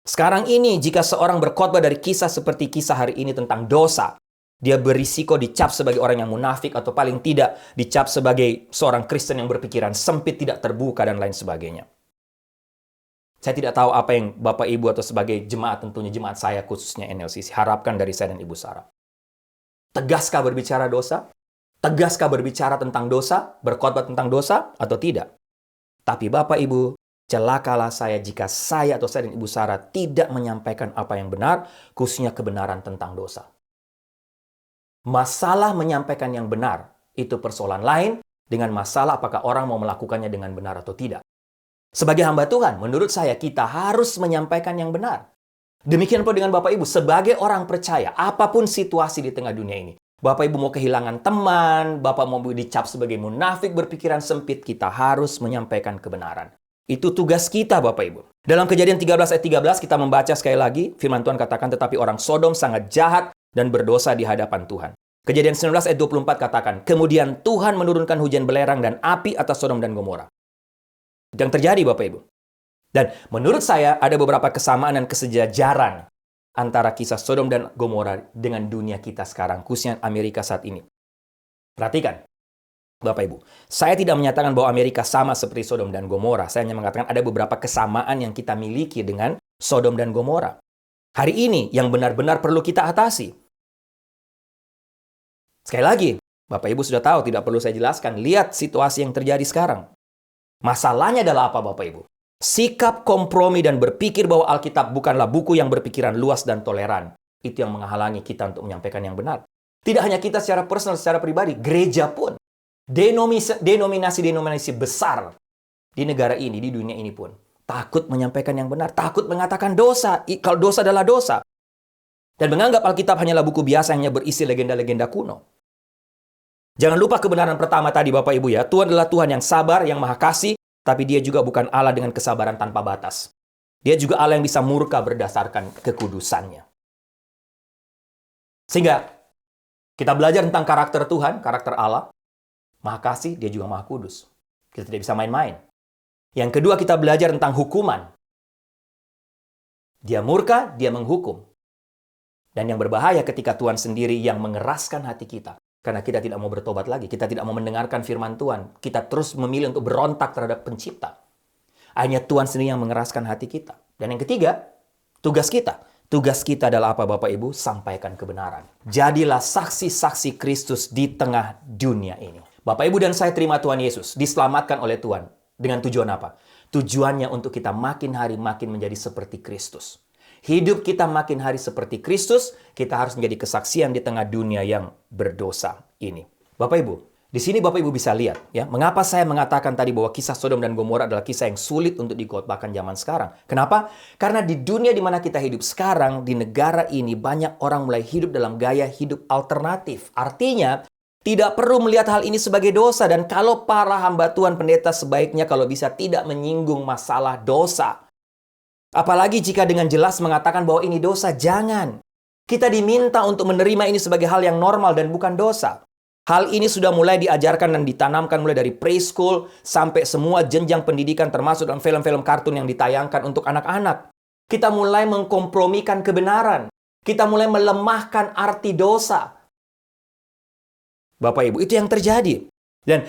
Sekarang ini, jika seorang berkhotbah dari kisah seperti kisah hari ini tentang dosa, dia berisiko dicap sebagai orang yang munafik atau paling tidak dicap sebagai seorang Kristen yang berpikiran sempit, tidak terbuka, dan lain sebagainya. Saya tidak tahu apa yang Bapak Ibu atau sebagai jemaat, tentunya jemaat saya khususnya NLCC, harapkan dari saya dan Ibu Sarah. Tegaskah berbicara dosa? Tegaskah berbicara tentang dosa? Berkhotbah tentang dosa? Atau tidak? Tapi Bapak Ibu, celakalah saya jika saya atau saya dan Ibu Sarah tidak menyampaikan apa yang benar, khususnya kebenaran tentang dosa. Masalah menyampaikan yang benar, itu persoalan lain dengan masalah apakah orang mau melakukannya dengan benar atau tidak. Sebagai hamba Tuhan, menurut saya kita harus menyampaikan yang benar. Demikian pula dengan Bapak Ibu, sebagai orang percaya, apapun situasi di tengah dunia ini. Bapak Ibu mau kehilangan teman, Bapak mau dicap sebagai munafik, berpikiran sempit, kita harus menyampaikan kebenaran. Itu tugas kita Bapak Ibu. Dalam Kejadian 13 ayat 13 kita membaca sekali lagi, firman Tuhan katakan, tetapi orang Sodom sangat jahat dan berdosa di hadapan Tuhan. Kejadian 19 ayat 24 katakan, kemudian Tuhan menurunkan hujan belerang dan api atas Sodom dan Gomora. Yang terjadi Bapak Ibu. Dan menurut saya ada beberapa kesamaan dan kesejajaran antara kisah Sodom dan Gomora dengan dunia kita sekarang, khususnya Amerika saat ini. Perhatikan, Bapak Ibu. Saya tidak menyatakan bahwa Amerika sama seperti Sodom dan Gomora. Saya hanya mengatakan ada beberapa kesamaan yang kita miliki dengan Sodom dan Gomora. Hari ini yang benar-benar perlu kita atasi. Sekali lagi, Bapak Ibu sudah tahu, tidak perlu saya jelaskan. Lihat situasi yang terjadi sekarang. Masalahnya adalah apa Bapak Ibu? Sikap kompromi dan berpikir bahwa Alkitab bukanlah buku yang berpikiran luas dan toleran. Itu yang menghalangi kita untuk menyampaikan yang benar. Tidak hanya kita secara personal, secara pribadi, gereja pun. Denominasi-denominasi besar di negara ini, di dunia ini pun. Takut menyampaikan yang benar, takut mengatakan dosa. Kalau dosa adalah dosa. Dan menganggap Alkitab hanyalah buku biasa yang hanya berisi legenda-legenda kuno. Jangan lupa kebenaran pertama tadi Bapak Ibu ya. Tuhan adalah Tuhan yang sabar, yang maha kasih. Tapi dia juga bukan Allah dengan kesabaran tanpa batas. Dia juga Allah yang bisa murka berdasarkan kekudusannya. Sehingga kita belajar tentang karakter Tuhan, karakter Allah. Maha kasih, dia juga maha kudus. Kita tidak bisa main-main. Yang kedua kita belajar tentang hukuman. Dia murka, dia menghukum. Dan yang berbahaya ketika Tuhan sendiri yang mengeraskan hati kita. Karena kita tidak mau bertobat lagi. Kita tidak mau mendengarkan firman Tuhan. Kita terus memilih untuk berontak terhadap pencipta. Hanya Tuhan sendiri yang mengeraskan hati kita. Dan yang ketiga, tugas kita. Tugas kita adalah apa Bapak Ibu? Sampaikan kebenaran. Jadilah saksi-saksi Kristus di tengah dunia ini. Bapak, Ibu, dan saya terima Tuhan Yesus, diselamatkan oleh Tuhan. Dengan tujuan apa? Tujuannya untuk kita makin hari makin menjadi seperti Kristus. Hidup kita makin hari seperti Kristus, kita harus menjadi kesaksian di tengah dunia yang berdosa ini. Bapak Ibu, di sini Bapak Ibu bisa lihat ya, mengapa saya mengatakan tadi bahwa kisah Sodom dan Gomora adalah kisah yang sulit untuk dikhotbahkan zaman sekarang. Kenapa? Karena di dunia di mana kita hidup sekarang, di negara ini banyak orang mulai hidup dalam gaya hidup alternatif. Artinya, tidak perlu melihat hal ini sebagai dosa, dan kalau para hamba Tuhan pendeta sebaiknya kalau bisa tidak menyinggung masalah dosa. Apalagi jika dengan jelas mengatakan bahwa ini dosa, jangan. Kita diminta untuk menerima ini sebagai hal yang normal dan bukan dosa. Hal ini sudah mulai diajarkan dan ditanamkan mulai dari preschool sampai semua jenjang pendidikan termasuk dalam film-film kartun yang ditayangkan untuk anak-anak. Kita mulai mengkompromikan kebenaran. Kita mulai melemahkan arti dosa. Bapak Ibu, itu yang terjadi. Dan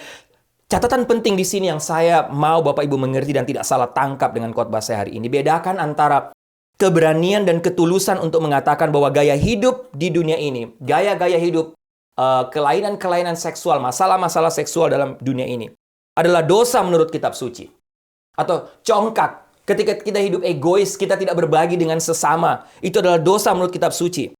catatan penting di sini yang saya mau Bapak Ibu mengerti dan tidak salah tangkap dengan khotbah saya hari ini. Bedakan antara keberanian dan ketulusan untuk mengatakan bahwa gaya hidup di dunia ini, gaya-gaya hidup, kelainan-kelainan seksual, masalah-masalah seksual dalam dunia ini adalah dosa menurut kitab suci. Atau congkak, ketika kita hidup egois, kita tidak berbagi dengan sesama, itu adalah dosa menurut kitab suci.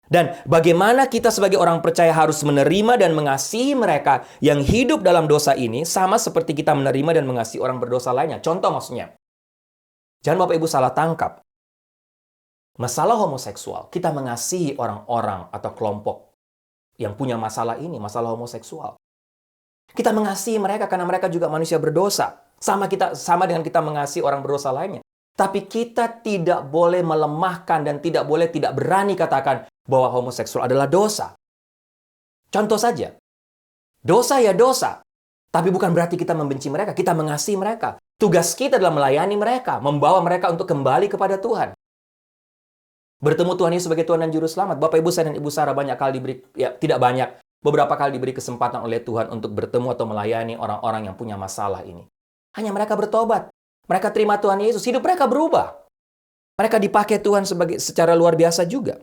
Dan bagaimana kita sebagai orang percaya harus menerima dan mengasihi mereka yang hidup dalam dosa ini sama seperti kita menerima dan mengasihi orang berdosa lainnya. Contoh maksudnya, jangan Bapak Ibu salah tangkap. Masalah homoseksual, kita mengasihi orang-orang atau kelompok yang punya masalah ini, masalah homoseksual. Kita mengasihi mereka karena mereka juga manusia berdosa. Sama dengan kita mengasihi orang berdosa lainnya. Tapi kita tidak boleh melemahkan dan tidak berani katakan bahwa homoseksual adalah dosa. Contoh saja, dosa ya dosa. Tapi bukan berarti kita membenci mereka, kita mengasihi mereka. Tugas kita adalah melayani mereka, membawa mereka untuk kembali kepada Tuhan. Bertemu Tuhan Yesus sebagai Tuhan dan Juru Selamat. Bapak Ibu saya dan Ibu Sarah banyak kali diberi, ya tidak banyak, beberapa kali diberi kesempatan oleh Tuhan untuk bertemu atau melayani orang-orang yang punya masalah ini. Hanya mereka bertobat. Mereka terima Tuhan Yesus, hidup mereka berubah. Mereka dipakai Tuhan secara luar biasa juga.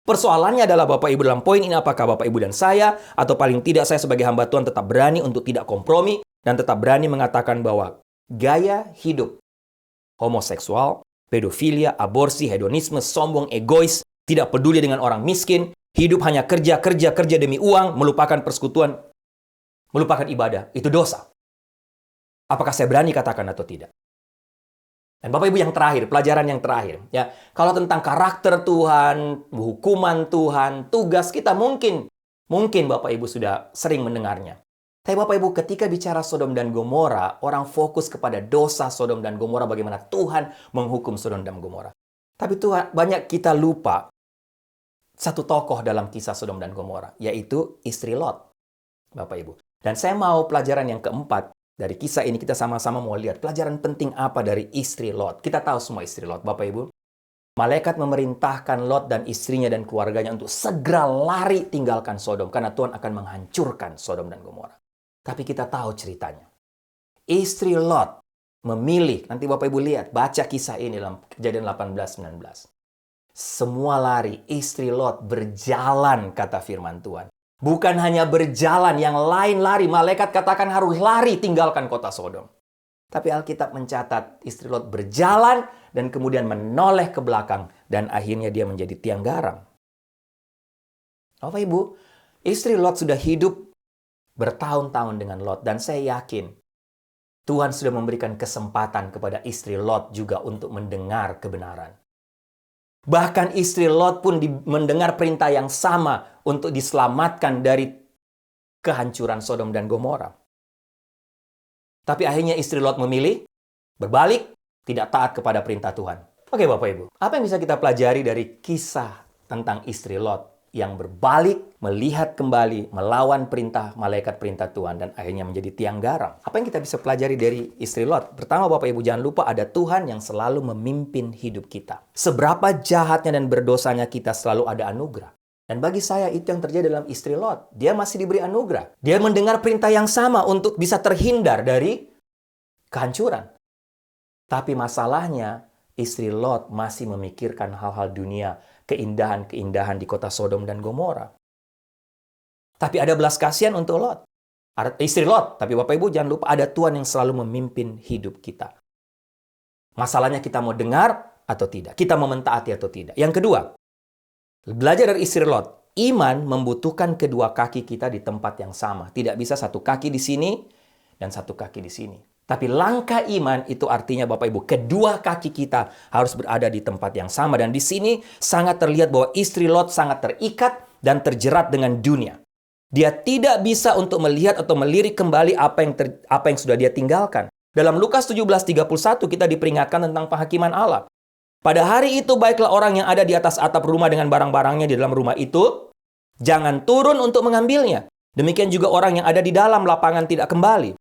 Persoalannya adalah Bapak Ibu dalam poin ini, apakah Bapak Ibu dan saya, atau paling tidak saya sebagai hamba Tuhan tetap berani untuk tidak kompromi, dan tetap berani mengatakan bahwa gaya hidup homoseksual, pedofilia, aborsi, hedonisme, sombong, egois, tidak peduli dengan orang miskin, hidup hanya kerja demi uang, melupakan persekutuan, melupakan ibadah, itu dosa. Apakah saya berani katakan atau tidak? Dan Bapak Ibu yang terakhir, pelajaran yang terakhir, ya, kalau tentang karakter Tuhan, hukuman Tuhan, tugas kita mungkin Bapak Ibu sudah sering mendengarnya. Tapi Bapak Ibu ketika bicara Sodom dan Gomora, orang fokus kepada dosa Sodom dan Gomora, bagaimana Tuhan menghukum Sodom dan Gomora. Tapi Tuhan, banyak kita lupa satu tokoh dalam kisah Sodom dan Gomora, yaitu istri Lot, Bapak Ibu. Dan saya mau pelajaran yang keempat. Dari kisah ini kita sama-sama mau lihat pelajaran penting apa dari istri Lot. Kita tahu semua istri Lot, Bapak Ibu. Malaikat memerintahkan Lot dan istrinya dan keluarganya untuk segera lari tinggalkan Sodom. Karena Tuhan akan menghancurkan Sodom dan Gomora. Tapi kita tahu ceritanya. Istri Lot memilih, nanti Bapak Ibu lihat, baca kisah ini dalam Kejadian 18-19. Semua lari, istri Lot berjalan, kata firman Tuhan. Bukan hanya berjalan, yang lain lari. Malaikat katakan harus lari tinggalkan kota Sodom. Tapi Alkitab mencatat istri Lot berjalan dan kemudian menoleh ke belakang. Dan akhirnya dia menjadi tiang garam. Bapak Ibu, istri Lot sudah hidup bertahun-tahun dengan Lot. Dan saya yakin Tuhan sudah memberikan kesempatan kepada istri Lot juga untuk mendengar kebenaran. Bahkan istri Lot pun mendengar perintah yang sama untuk diselamatkan dari kehancuran Sodom dan Gomora. Tapi akhirnya istri Lot memilih berbalik, tidak taat kepada perintah Tuhan. Oke Bapak Ibu, apa yang bisa kita pelajari dari kisah tentang istri Lot yang berbalik, melihat kembali, melawan malaikat perintah Tuhan, dan akhirnya menjadi tiang garam? Apa yang kita bisa pelajari dari istri Lot? Pertama Bapak Ibu, jangan lupa ada Tuhan yang selalu memimpin hidup kita. Seberapa jahatnya dan berdosanya kita, selalu ada anugerah. Dan bagi saya itu yang terjadi dalam istri Lot. Dia masih diberi anugerah. Dia mendengar perintah yang sama untuk bisa terhindar dari kehancuran. Tapi masalahnya, istri Lot masih memikirkan hal-hal dunia, keindahan-keindahan di kota Sodom dan Gomora. Tapi ada belas kasihan untuk Lot. Ada istri Lot. Tapi Bapak Ibu jangan lupa ada Tuhan yang selalu memimpin hidup kita. Masalahnya kita mau dengar atau tidak. Kita mau mentaati atau tidak. Yang kedua, belajar dari istri Lot. Iman membutuhkan kedua kaki kita di tempat yang sama. Tidak bisa satu kaki di sini dan satu kaki di sini. Tapi langkah iman itu artinya Bapak Ibu, kedua kaki kita harus berada di tempat yang sama. Dan di sini sangat terlihat bahwa istri Lot sangat terikat dan terjerat dengan dunia. Dia tidak bisa untuk melihat atau melirik kembali apa yang sudah dia tinggalkan. Dalam Lukas 17:31 kita diperingatkan tentang penghakiman Allah. Pada hari itu baiklah orang yang ada di atas atap rumah dengan barang-barangnya di dalam rumah itu, jangan turun untuk mengambilnya. Demikian juga orang yang ada di dalam lapangan tidak kembali.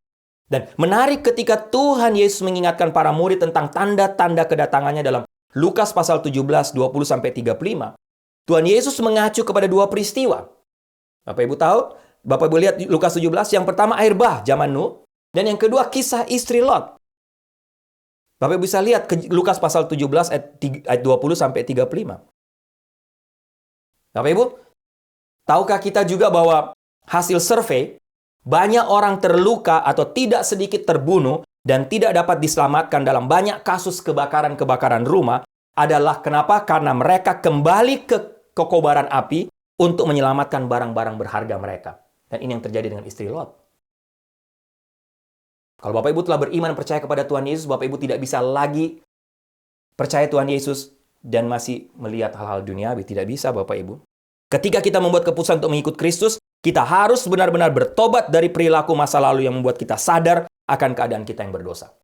Dan menarik ketika Tuhan Yesus mengingatkan para murid tentang tanda-tanda kedatangannya dalam Lukas pasal 17, 20-35. Tuhan Yesus mengacu kepada dua peristiwa. Bapak Ibu tahu? Bapak Ibu lihat Lukas 17, yang pertama air bah zaman Nuh. Dan yang kedua kisah istri Lot. Bapak Ibu bisa lihat ke Lukas pasal 17 ayat 20-35. Bapak Ibu, tahukah kita juga bahwa hasil survei, banyak orang terluka atau tidak sedikit terbunuh dan tidak dapat diselamatkan dalam banyak kasus kebakaran-kebakaran rumah adalah kenapa? Karena mereka kembali ke kobaran api untuk menyelamatkan barang-barang berharga mereka. Dan ini yang terjadi dengan istri Lot. Kalau Bapak Ibu telah beriman percaya kepada Tuhan Yesus, Bapak Ibu tidak bisa lagi percaya Tuhan Yesus dan masih melihat hal-hal duniawi. Tidak bisa Bapak Ibu. Ketika kita membuat keputusan untuk mengikut Kristus, kita harus benar-benar bertobat dari perilaku masa lalu yang membuat kita sadar akan keadaan kita yang berdosa.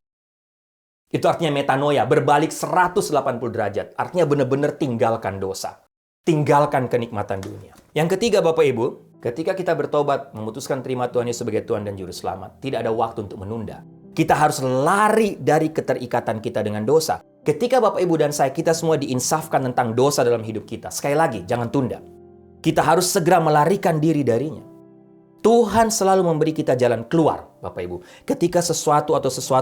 Itu artinya metanoia, berbalik 180 derajat. Artinya benar-benar tinggalkan dosa. Tinggalkan kenikmatan dunia. Yang ketiga Bapak Ibu, ketika kita bertobat, memutuskan terima Tuhan Yesus sebagai Tuhan dan Juru Selamat, tidak ada waktu untuk menunda. Kita harus lari dari keterikatan kita dengan dosa. Ketika Bapak Ibu dan saya, kita semua diinsafkan tentang dosa dalam hidup kita. Sekali lagi, jangan tunda. Kita harus segera melarikan diri darinya. Tuhan selalu memberi kita jalan keluar, Bapak Ibu. Ketika suatu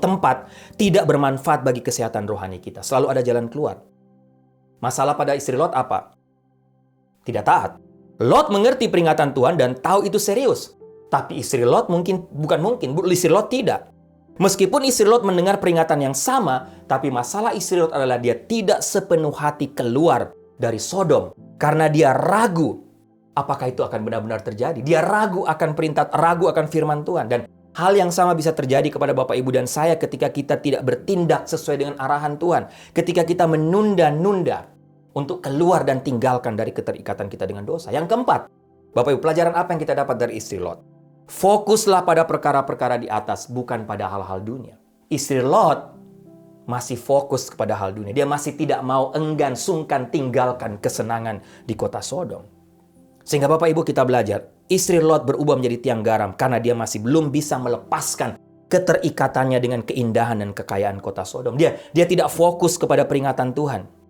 tempat tidak bermanfaat bagi kesehatan rohani kita, selalu ada jalan keluar. Masalah pada istri Lot apa? Tidak taat. Lot mengerti peringatan Tuhan dan tahu itu serius. Tapi istri Lot istri Lot tidak. Meskipun istri Lot mendengar peringatan yang sama, tapi masalah istri Lot adalah dia tidak sepenuh hati keluar dari Sodom. Karena dia ragu apakah itu akan benar-benar terjadi. Dia ragu akan perintah, ragu akan firman Tuhan. Dan hal yang sama bisa terjadi kepada Bapak Ibu dan saya ketika kita tidak bertindak sesuai dengan arahan Tuhan. Ketika kita menunda-nunda untuk keluar dan tinggalkan dari keterikatan kita dengan dosa. Yang keempat, Bapak Ibu, pelajaran apa yang kita dapat dari istri Lot? Fokuslah pada perkara-perkara di atas, bukan pada hal-hal dunia. Istri Lot masih fokus kepada hal dunia. Dia masih tidak mau enggan, sungkan tinggalkan kesenangan di kota Sodom. Sehingga Bapak Ibu kita belajar, istri Lot berubah menjadi tiang garam karena dia masih belum bisa melepaskan keterikatannya dengan keindahan dan kekayaan kota Sodom. Dia tidak fokus kepada peringatan Tuhan.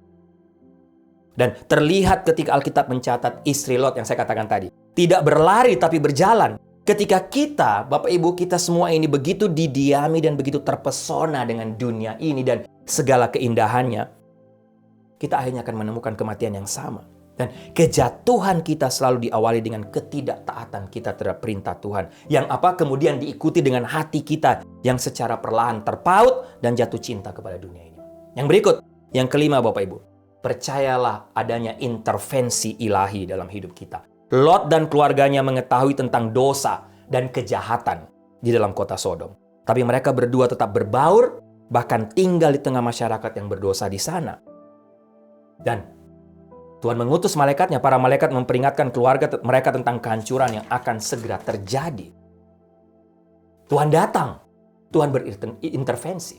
Dan terlihat ketika Alkitab mencatat istri Lot yang saya katakan tadi. Tidak berlari tapi berjalan. Ketika kita, Bapak Ibu, kita semua ini begitu didiami dan begitu terpesona dengan dunia ini dan segala keindahannya, kita akhirnya akan menemukan kematian yang sama. Dan kejatuhan kita selalu diawali dengan ketidaktaatan kita terhadap perintah Tuhan. Yang apa kemudian diikuti dengan hati kita yang secara perlahan terpaut dan jatuh cinta kepada dunia ini. Yang berikut, yang kelima Bapak Ibu. Percayalah adanya intervensi ilahi dalam hidup kita. Lot dan keluarganya mengetahui tentang dosa dan kejahatan di dalam kota Sodom. Tapi mereka berdua tetap berbaur, bahkan tinggal di tengah masyarakat yang berdosa di sana. Dan Tuhan mengutus malaikatnya, para malaikat memperingatkan keluarga mereka tentang kehancuran yang akan segera terjadi. Tuhan datang, Tuhan berintervensi.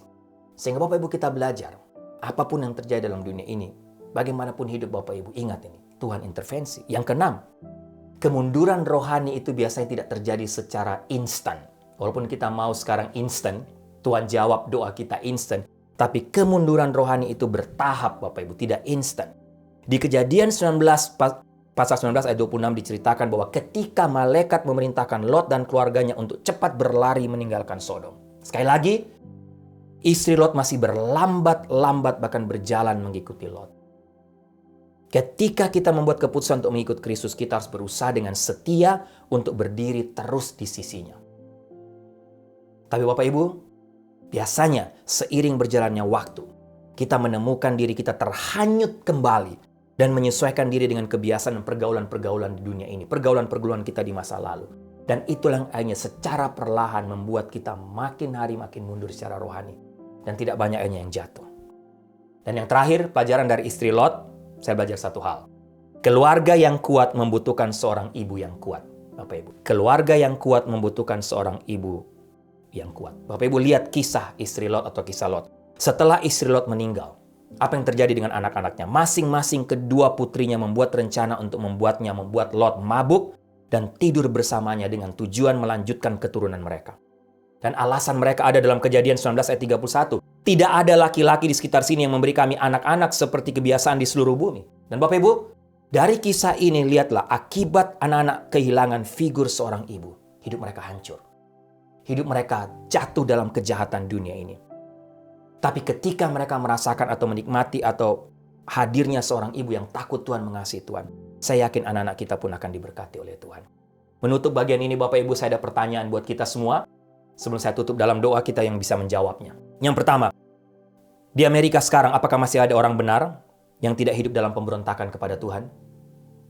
Sehingga Bapak Ibu kita belajar, apapun yang terjadi dalam dunia ini, bagaimanapun hidup Bapak Ibu, ingat ini, Tuhan intervensi. Yang keenam, kemunduran rohani itu biasanya tidak terjadi secara instan. Walaupun kita mau sekarang instan, Tuhan jawab doa kita instan, tapi kemunduran rohani itu bertahap Bapak Ibu, tidak instan. Di Kejadian 19 pasal 19 ayat 26 diceritakan bahwa ketika malaikat memerintahkan Lot dan keluarganya untuk cepat berlari meninggalkan Sodom. Sekali lagi, istri Lot masih berlambat-lambat bahkan berjalan mengikuti Lot. Ketika kita membuat keputusan untuk mengikut Kristus, kita harus berusaha dengan setia untuk berdiri terus di sisinya. Tapi Bapak Ibu, biasanya seiring berjalannya waktu, kita menemukan diri kita terhanyut kembali dan menyesuaikan diri dengan kebiasaan dan pergaulan-pergaulan di dunia ini, pergaulan-pergaulan kita di masa lalu. Dan itulah yang akhirnya secara perlahan membuat kita makin hari makin mundur secara rohani. Dan tidak banyak yang jatuh. Dan yang terakhir, pelajaran dari istri Lot, saya belajar satu hal. Keluarga yang kuat membutuhkan seorang ibu yang kuat. Bapak Ibu, keluarga yang kuat membutuhkan seorang ibu yang kuat. Bapak Ibu lihat kisah istri Lot atau kisah Lot. Setelah istri Lot meninggal, apa yang terjadi dengan anak-anaknya? Masing-masing kedua putrinya membuat rencana untuk membuat Lot mabuk dan tidur bersamanya dengan tujuan melanjutkan keturunan mereka. Dan alasan mereka ada dalam Kejadian 19 ayat 31. Tidak ada laki-laki di sekitar sini yang memberi kami anak-anak seperti kebiasaan di seluruh bumi. Dan Bapak Ibu, dari kisah ini lihatlah akibat anak-anak kehilangan figur seorang ibu. Hidup mereka hancur. Hidup mereka jatuh dalam kejahatan dunia ini. Tapi ketika mereka merasakan atau menikmati atau hadirnya seorang ibu yang takut Tuhan, mengasihi Tuhan, saya yakin anak-anak kita pun akan diberkati oleh Tuhan. Menutup bagian ini Bapak Ibu, saya ada pertanyaan buat kita semua. Sebelum saya tutup dalam doa kita yang bisa menjawabnya. Yang pertama, di Amerika sekarang apakah masih ada orang benar yang tidak hidup dalam pemberontakan kepada Tuhan?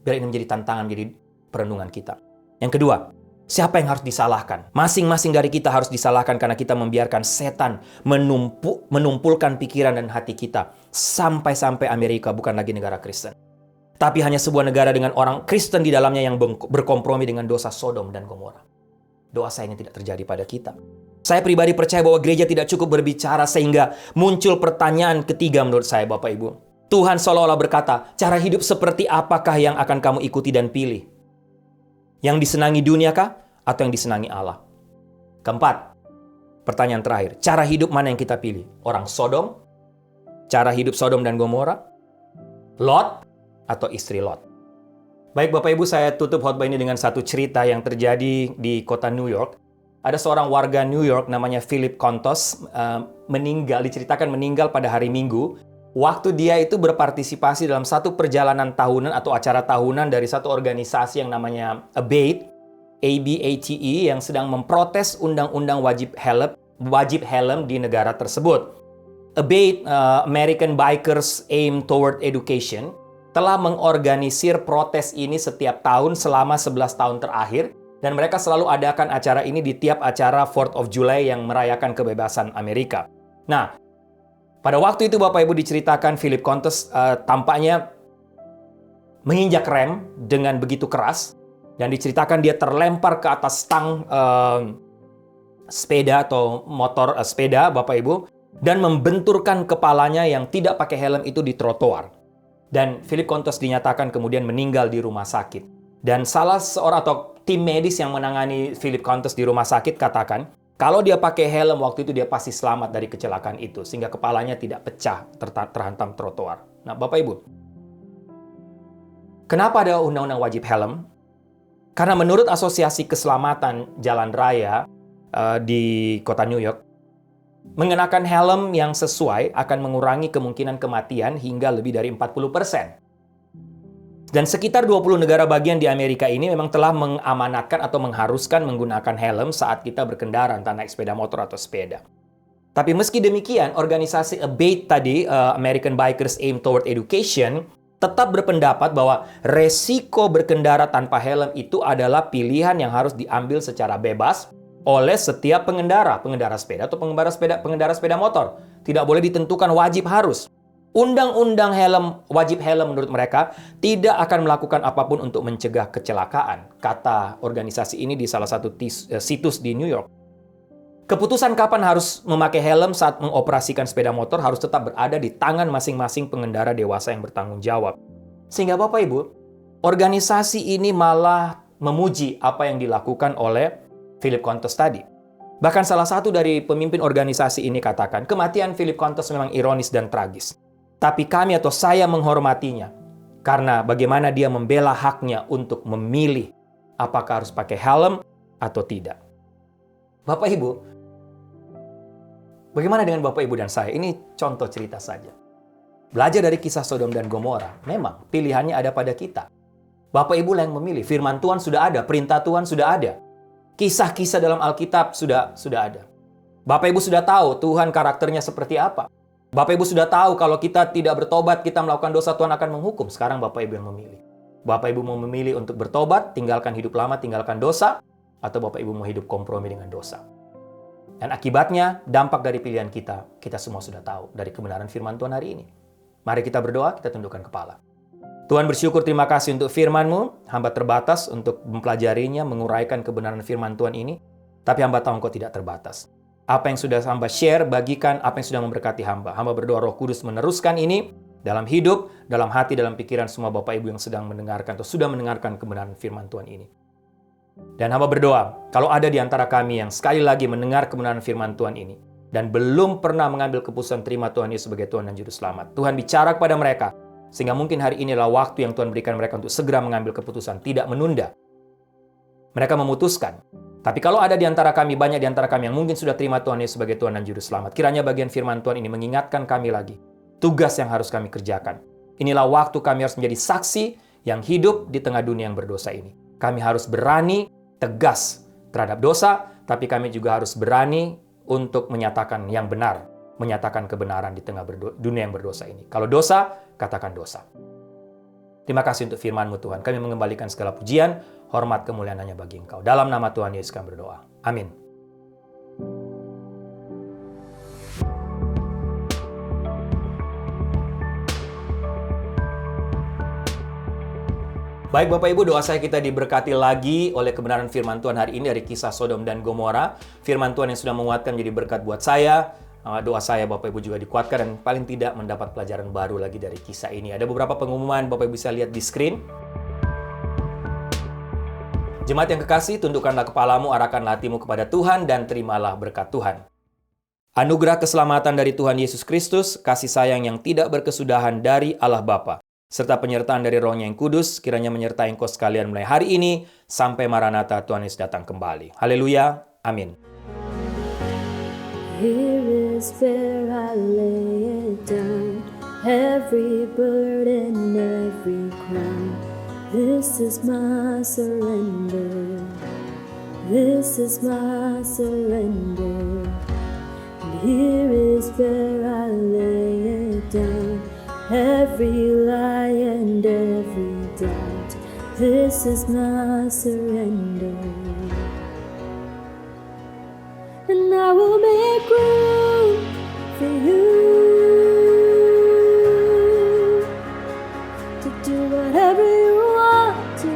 Biar ini menjadi tantangan, menjadi perenungan kita. Yang kedua, siapa yang harus disalahkan? Masing-masing dari kita harus disalahkan karena kita membiarkan setan menumpulkan pikiran dan hati kita. Sampai-sampai Amerika bukan lagi negara Kristen. Tapi hanya sebuah negara dengan orang Kristen di dalamnya yang berkompromi dengan dosa Sodom dan Gomora. Doa saya ini tidak terjadi pada kita. Saya pribadi percaya bahwa gereja tidak cukup berbicara sehingga muncul pertanyaan ketiga menurut saya Bapak Ibu. Tuhan seolah-olah berkata, cara hidup seperti apakah yang akan kamu ikuti dan pilih? Yang disenangi dunia kah? Atau yang disenangi Allah? Keempat, pertanyaan terakhir. Cara hidup mana yang kita pilih? Orang Sodom? Cara hidup Sodom dan Gomora? Lot? Atau istri Lot? Baik Bapak Ibu, saya tutup khotbah ini dengan satu cerita yang terjadi di kota New York. Ada seorang warga New York namanya Philip Kontos diceritakan meninggal pada hari Minggu. Waktu dia itu berpartisipasi dalam satu perjalanan tahunan atau acara tahunan dari satu organisasi yang namanya ABATE, ABATE, yang sedang memprotes undang-undang wajib helm di negara tersebut. ABATE, American Bikers Aim Toward Education, telah mengorganisir protes ini setiap tahun selama 11 tahun terakhir. Dan mereka selalu adakan acara ini di tiap acara 4th of July yang merayakan kebebasan Amerika. Nah, pada waktu itu Bapak Ibu diceritakan Philip Kontos tampaknya menginjak rem dengan begitu keras. Dan diceritakan dia terlempar ke atas stang sepeda atau motor sepeda Bapak Ibu. Dan membenturkan kepalanya yang tidak pakai helm itu di trotoar. Dan Philip Kontos dinyatakan kemudian meninggal di rumah sakit. Dan salah seorang atau tim medis yang menangani Philip Kontos di rumah sakit katakan, kalau dia pakai helm waktu itu dia pasti selamat dari kecelakaan itu. Sehingga kepalanya tidak pecah terhantam trotoar. Nah Bapak Ibu, kenapa ada undang-undang wajib helm? Karena menurut Asosiasi Keselamatan Jalan Raya di kota New York, mengenakan helm yang sesuai akan mengurangi kemungkinan kematian hingga lebih dari 40%. Dan sekitar 20 negara bagian di Amerika ini memang telah mengamanatkan atau mengharuskan menggunakan helm saat kita berkendara, entah naik sepeda motor atau sepeda. Tapi meski demikian, organisasi ABATE tadi, American Bikers Aim Toward Education, tetap berpendapat bahwa resiko berkendara tanpa helm itu adalah pilihan yang harus diambil secara bebas oleh setiap pengendara sepeda atau pengendara sepeda motor. Tidak boleh ditentukan wajib harus. Undang-undang wajib helm menurut mereka tidak akan melakukan apapun untuk mencegah kecelakaan, kata organisasi ini di salah satu situs di New York. Keputusan kapan harus memakai helm saat mengoperasikan sepeda motor harus tetap berada di tangan masing-masing pengendara dewasa yang bertanggung jawab. Sehingga Bapak Ibu, organisasi ini malah memuji apa yang dilakukan oleh Philip Kontos tadi. Bahkan salah satu dari pemimpin organisasi ini katakan, kematian Philip Kontos memang ironis dan tragis. Tapi kami atau saya menghormatinya karena bagaimana dia membela haknya untuk memilih apakah harus pakai helm atau tidak. Bapak Ibu, bagaimana dengan Bapak Ibu dan saya? Ini contoh cerita saja. Belajar dari kisah Sodom dan Gomora, memang pilihannya ada pada kita. Bapak Ibu yang memilih, firman Tuhan sudah ada, perintah Tuhan sudah ada. Kisah-kisah dalam Alkitab sudah ada. Bapak Ibu sudah tahu Tuhan karakternya seperti apa. Bapak Ibu sudah tahu kalau kita tidak bertobat, kita melakukan dosa, Tuhan akan menghukum. Sekarang Bapak Ibu yang memilih. Bapak Ibu mau memilih untuk bertobat, tinggalkan hidup lama, tinggalkan dosa, atau Bapak Ibu mau hidup kompromi dengan dosa. Dan akibatnya, dampak dari pilihan kita semua sudah tahu dari kebenaran firman Tuhan hari ini. Mari kita berdoa, kita tundukkan kepala. Tuhan, bersyukur, terima kasih untuk firman-Mu. Hamba terbatas untuk mempelajarinya, menguraikan kebenaran firman Tuhan ini. Tapi hamba tahu Engkau tidak terbatas. Apa yang sudah hamba share, bagikan, apa yang sudah memberkati hamba. Hamba berdoa Roh Kudus meneruskan ini dalam hidup, dalam hati, dalam pikiran semua Bapak Ibu yang sedang mendengarkan atau sudah mendengarkan kebenaran firman Tuhan ini. Dan hamba berdoa, kalau ada di antara kami yang sekali lagi mendengar kebenaran firman Tuhan ini, dan belum pernah mengambil keputusan terima Tuhan Yesus sebagai Tuhan dan Juru Selamat, Tuhan bicara kepada mereka, sehingga mungkin hari ini adalah waktu yang Tuhan berikan mereka untuk segera mengambil keputusan, tidak menunda. Mereka memutuskan. Tapi kalau ada di antara kami, banyak di antara kami yang mungkin sudah terima Tuhan Yesus sebagai Tuhan dan Juru Selamat, kiranya bagian firman Tuhan ini mengingatkan kami lagi tugas yang harus kami kerjakan. Inilah waktu kami harus menjadi saksi yang hidup di tengah dunia yang berdosa ini. Kami harus berani, tegas terhadap dosa, tapi kami juga harus berani untuk menyatakan yang benar, menyatakan kebenaran di tengah dunia yang berdosa ini. Kalau dosa, katakan dosa. Terima kasih untuk firman-Mu Tuhan. Kami mengembalikan segala pujian, hormat, kemuliaan hanya bagi Engkau. Dalam nama Tuhan Yesus kami berdoa. Amin. Baik Bapak Ibu, doa saya kita diberkati lagi oleh kebenaran firman Tuhan hari ini dari kisah Sodom dan Gomora. Firman Tuhan yang sudah menguatkan jadi berkat buat saya. Doa saya Bapak Ibu juga dikuatkan dan paling tidak mendapat pelajaran baru lagi dari kisah ini. Ada beberapa pengumuman Bapak Ibu bisa lihat di screen. Jemaat yang kekasih, tundukkanlah kepalamu, arahkanlah hatimu kepada Tuhan dan terimalah berkat Tuhan. Anugerah keselamatan dari Tuhan Yesus Kristus, kasih sayang yang tidak berkesudahan dari Allah Bapa, serta penyertaan dari Roh-Nya yang kudus, kiranya menyertai engkau sekalian mulai hari ini, sampai Maranatha Tuhan Yesus datang kembali. Haleluya, amin.
Here is where I lay it down, every burden, every crown. This is my surrender, this is my surrender. And here is where I lay it down, every lie and every doubt. This is my surrender. And I will make room for you to do whatever you want to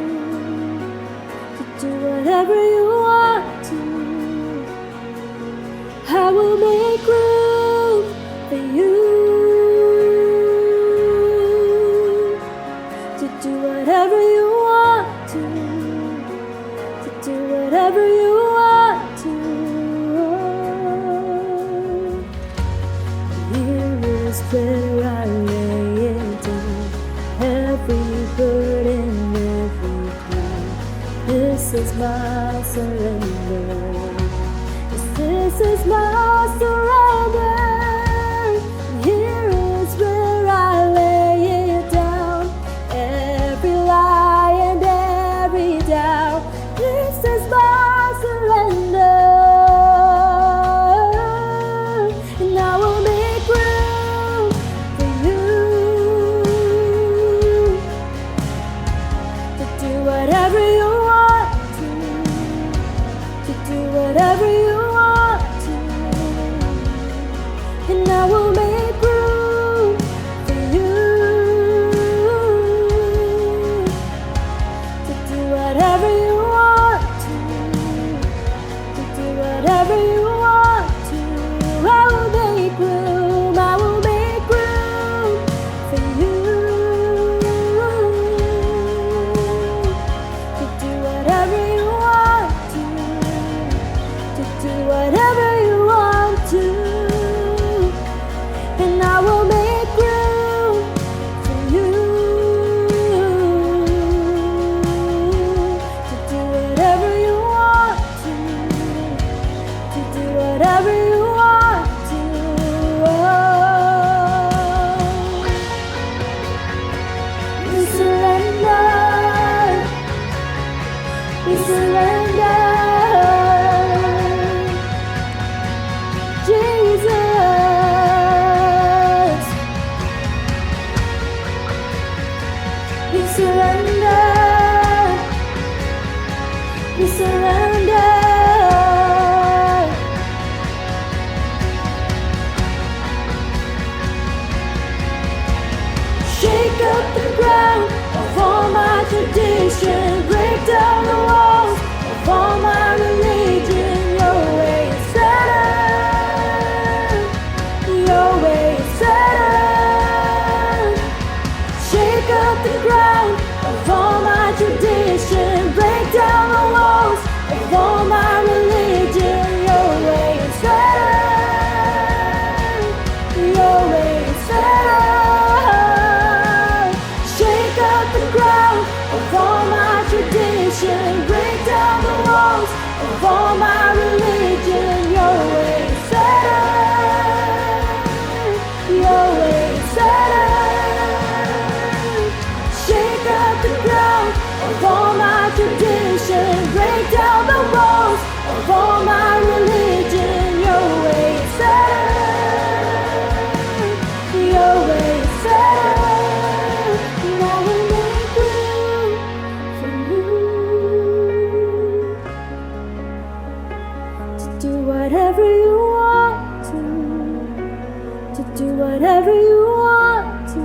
do whatever you want to. I will make room for you to do whatever you want to do whatever you want to. Where I lay it down, every burden, every crown. This is my surrender. This is my surrender. Here is where I lay it down, every lie and every doubt. This is my surrender. And I will make room for you to do whatever you want to do whatever you want to. tradition, break down the walls of all my religion. Your way is better. Your way is better. Shake up the ground of all my tradition, break down the walls of all my religion. Your way is better. Your way is better. Shake up the ground of all my tradition, break down the walls of all my religion. Your way is better. Your way is better. Shake up the ground of all my tradition, break down the walls of all my religion. Your way is better. Your way is better. And I will make room for you to do whatever you want to do whatever you want to.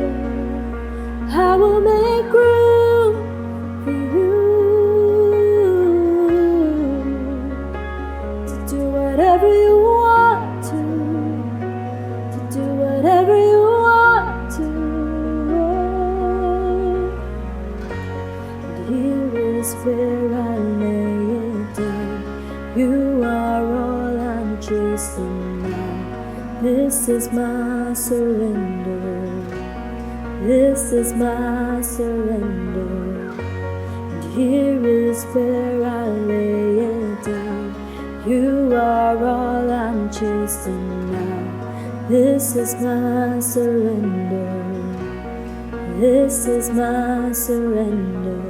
Yeah. I will make room for you to do whatever you want to do whatever you want to. And here is where I lay it down. You are all I'm chasing now. This is my surrender. This is my surrender. And here is where I lay it down. You are all I'm chasing now. This is my surrender. This is my surrender.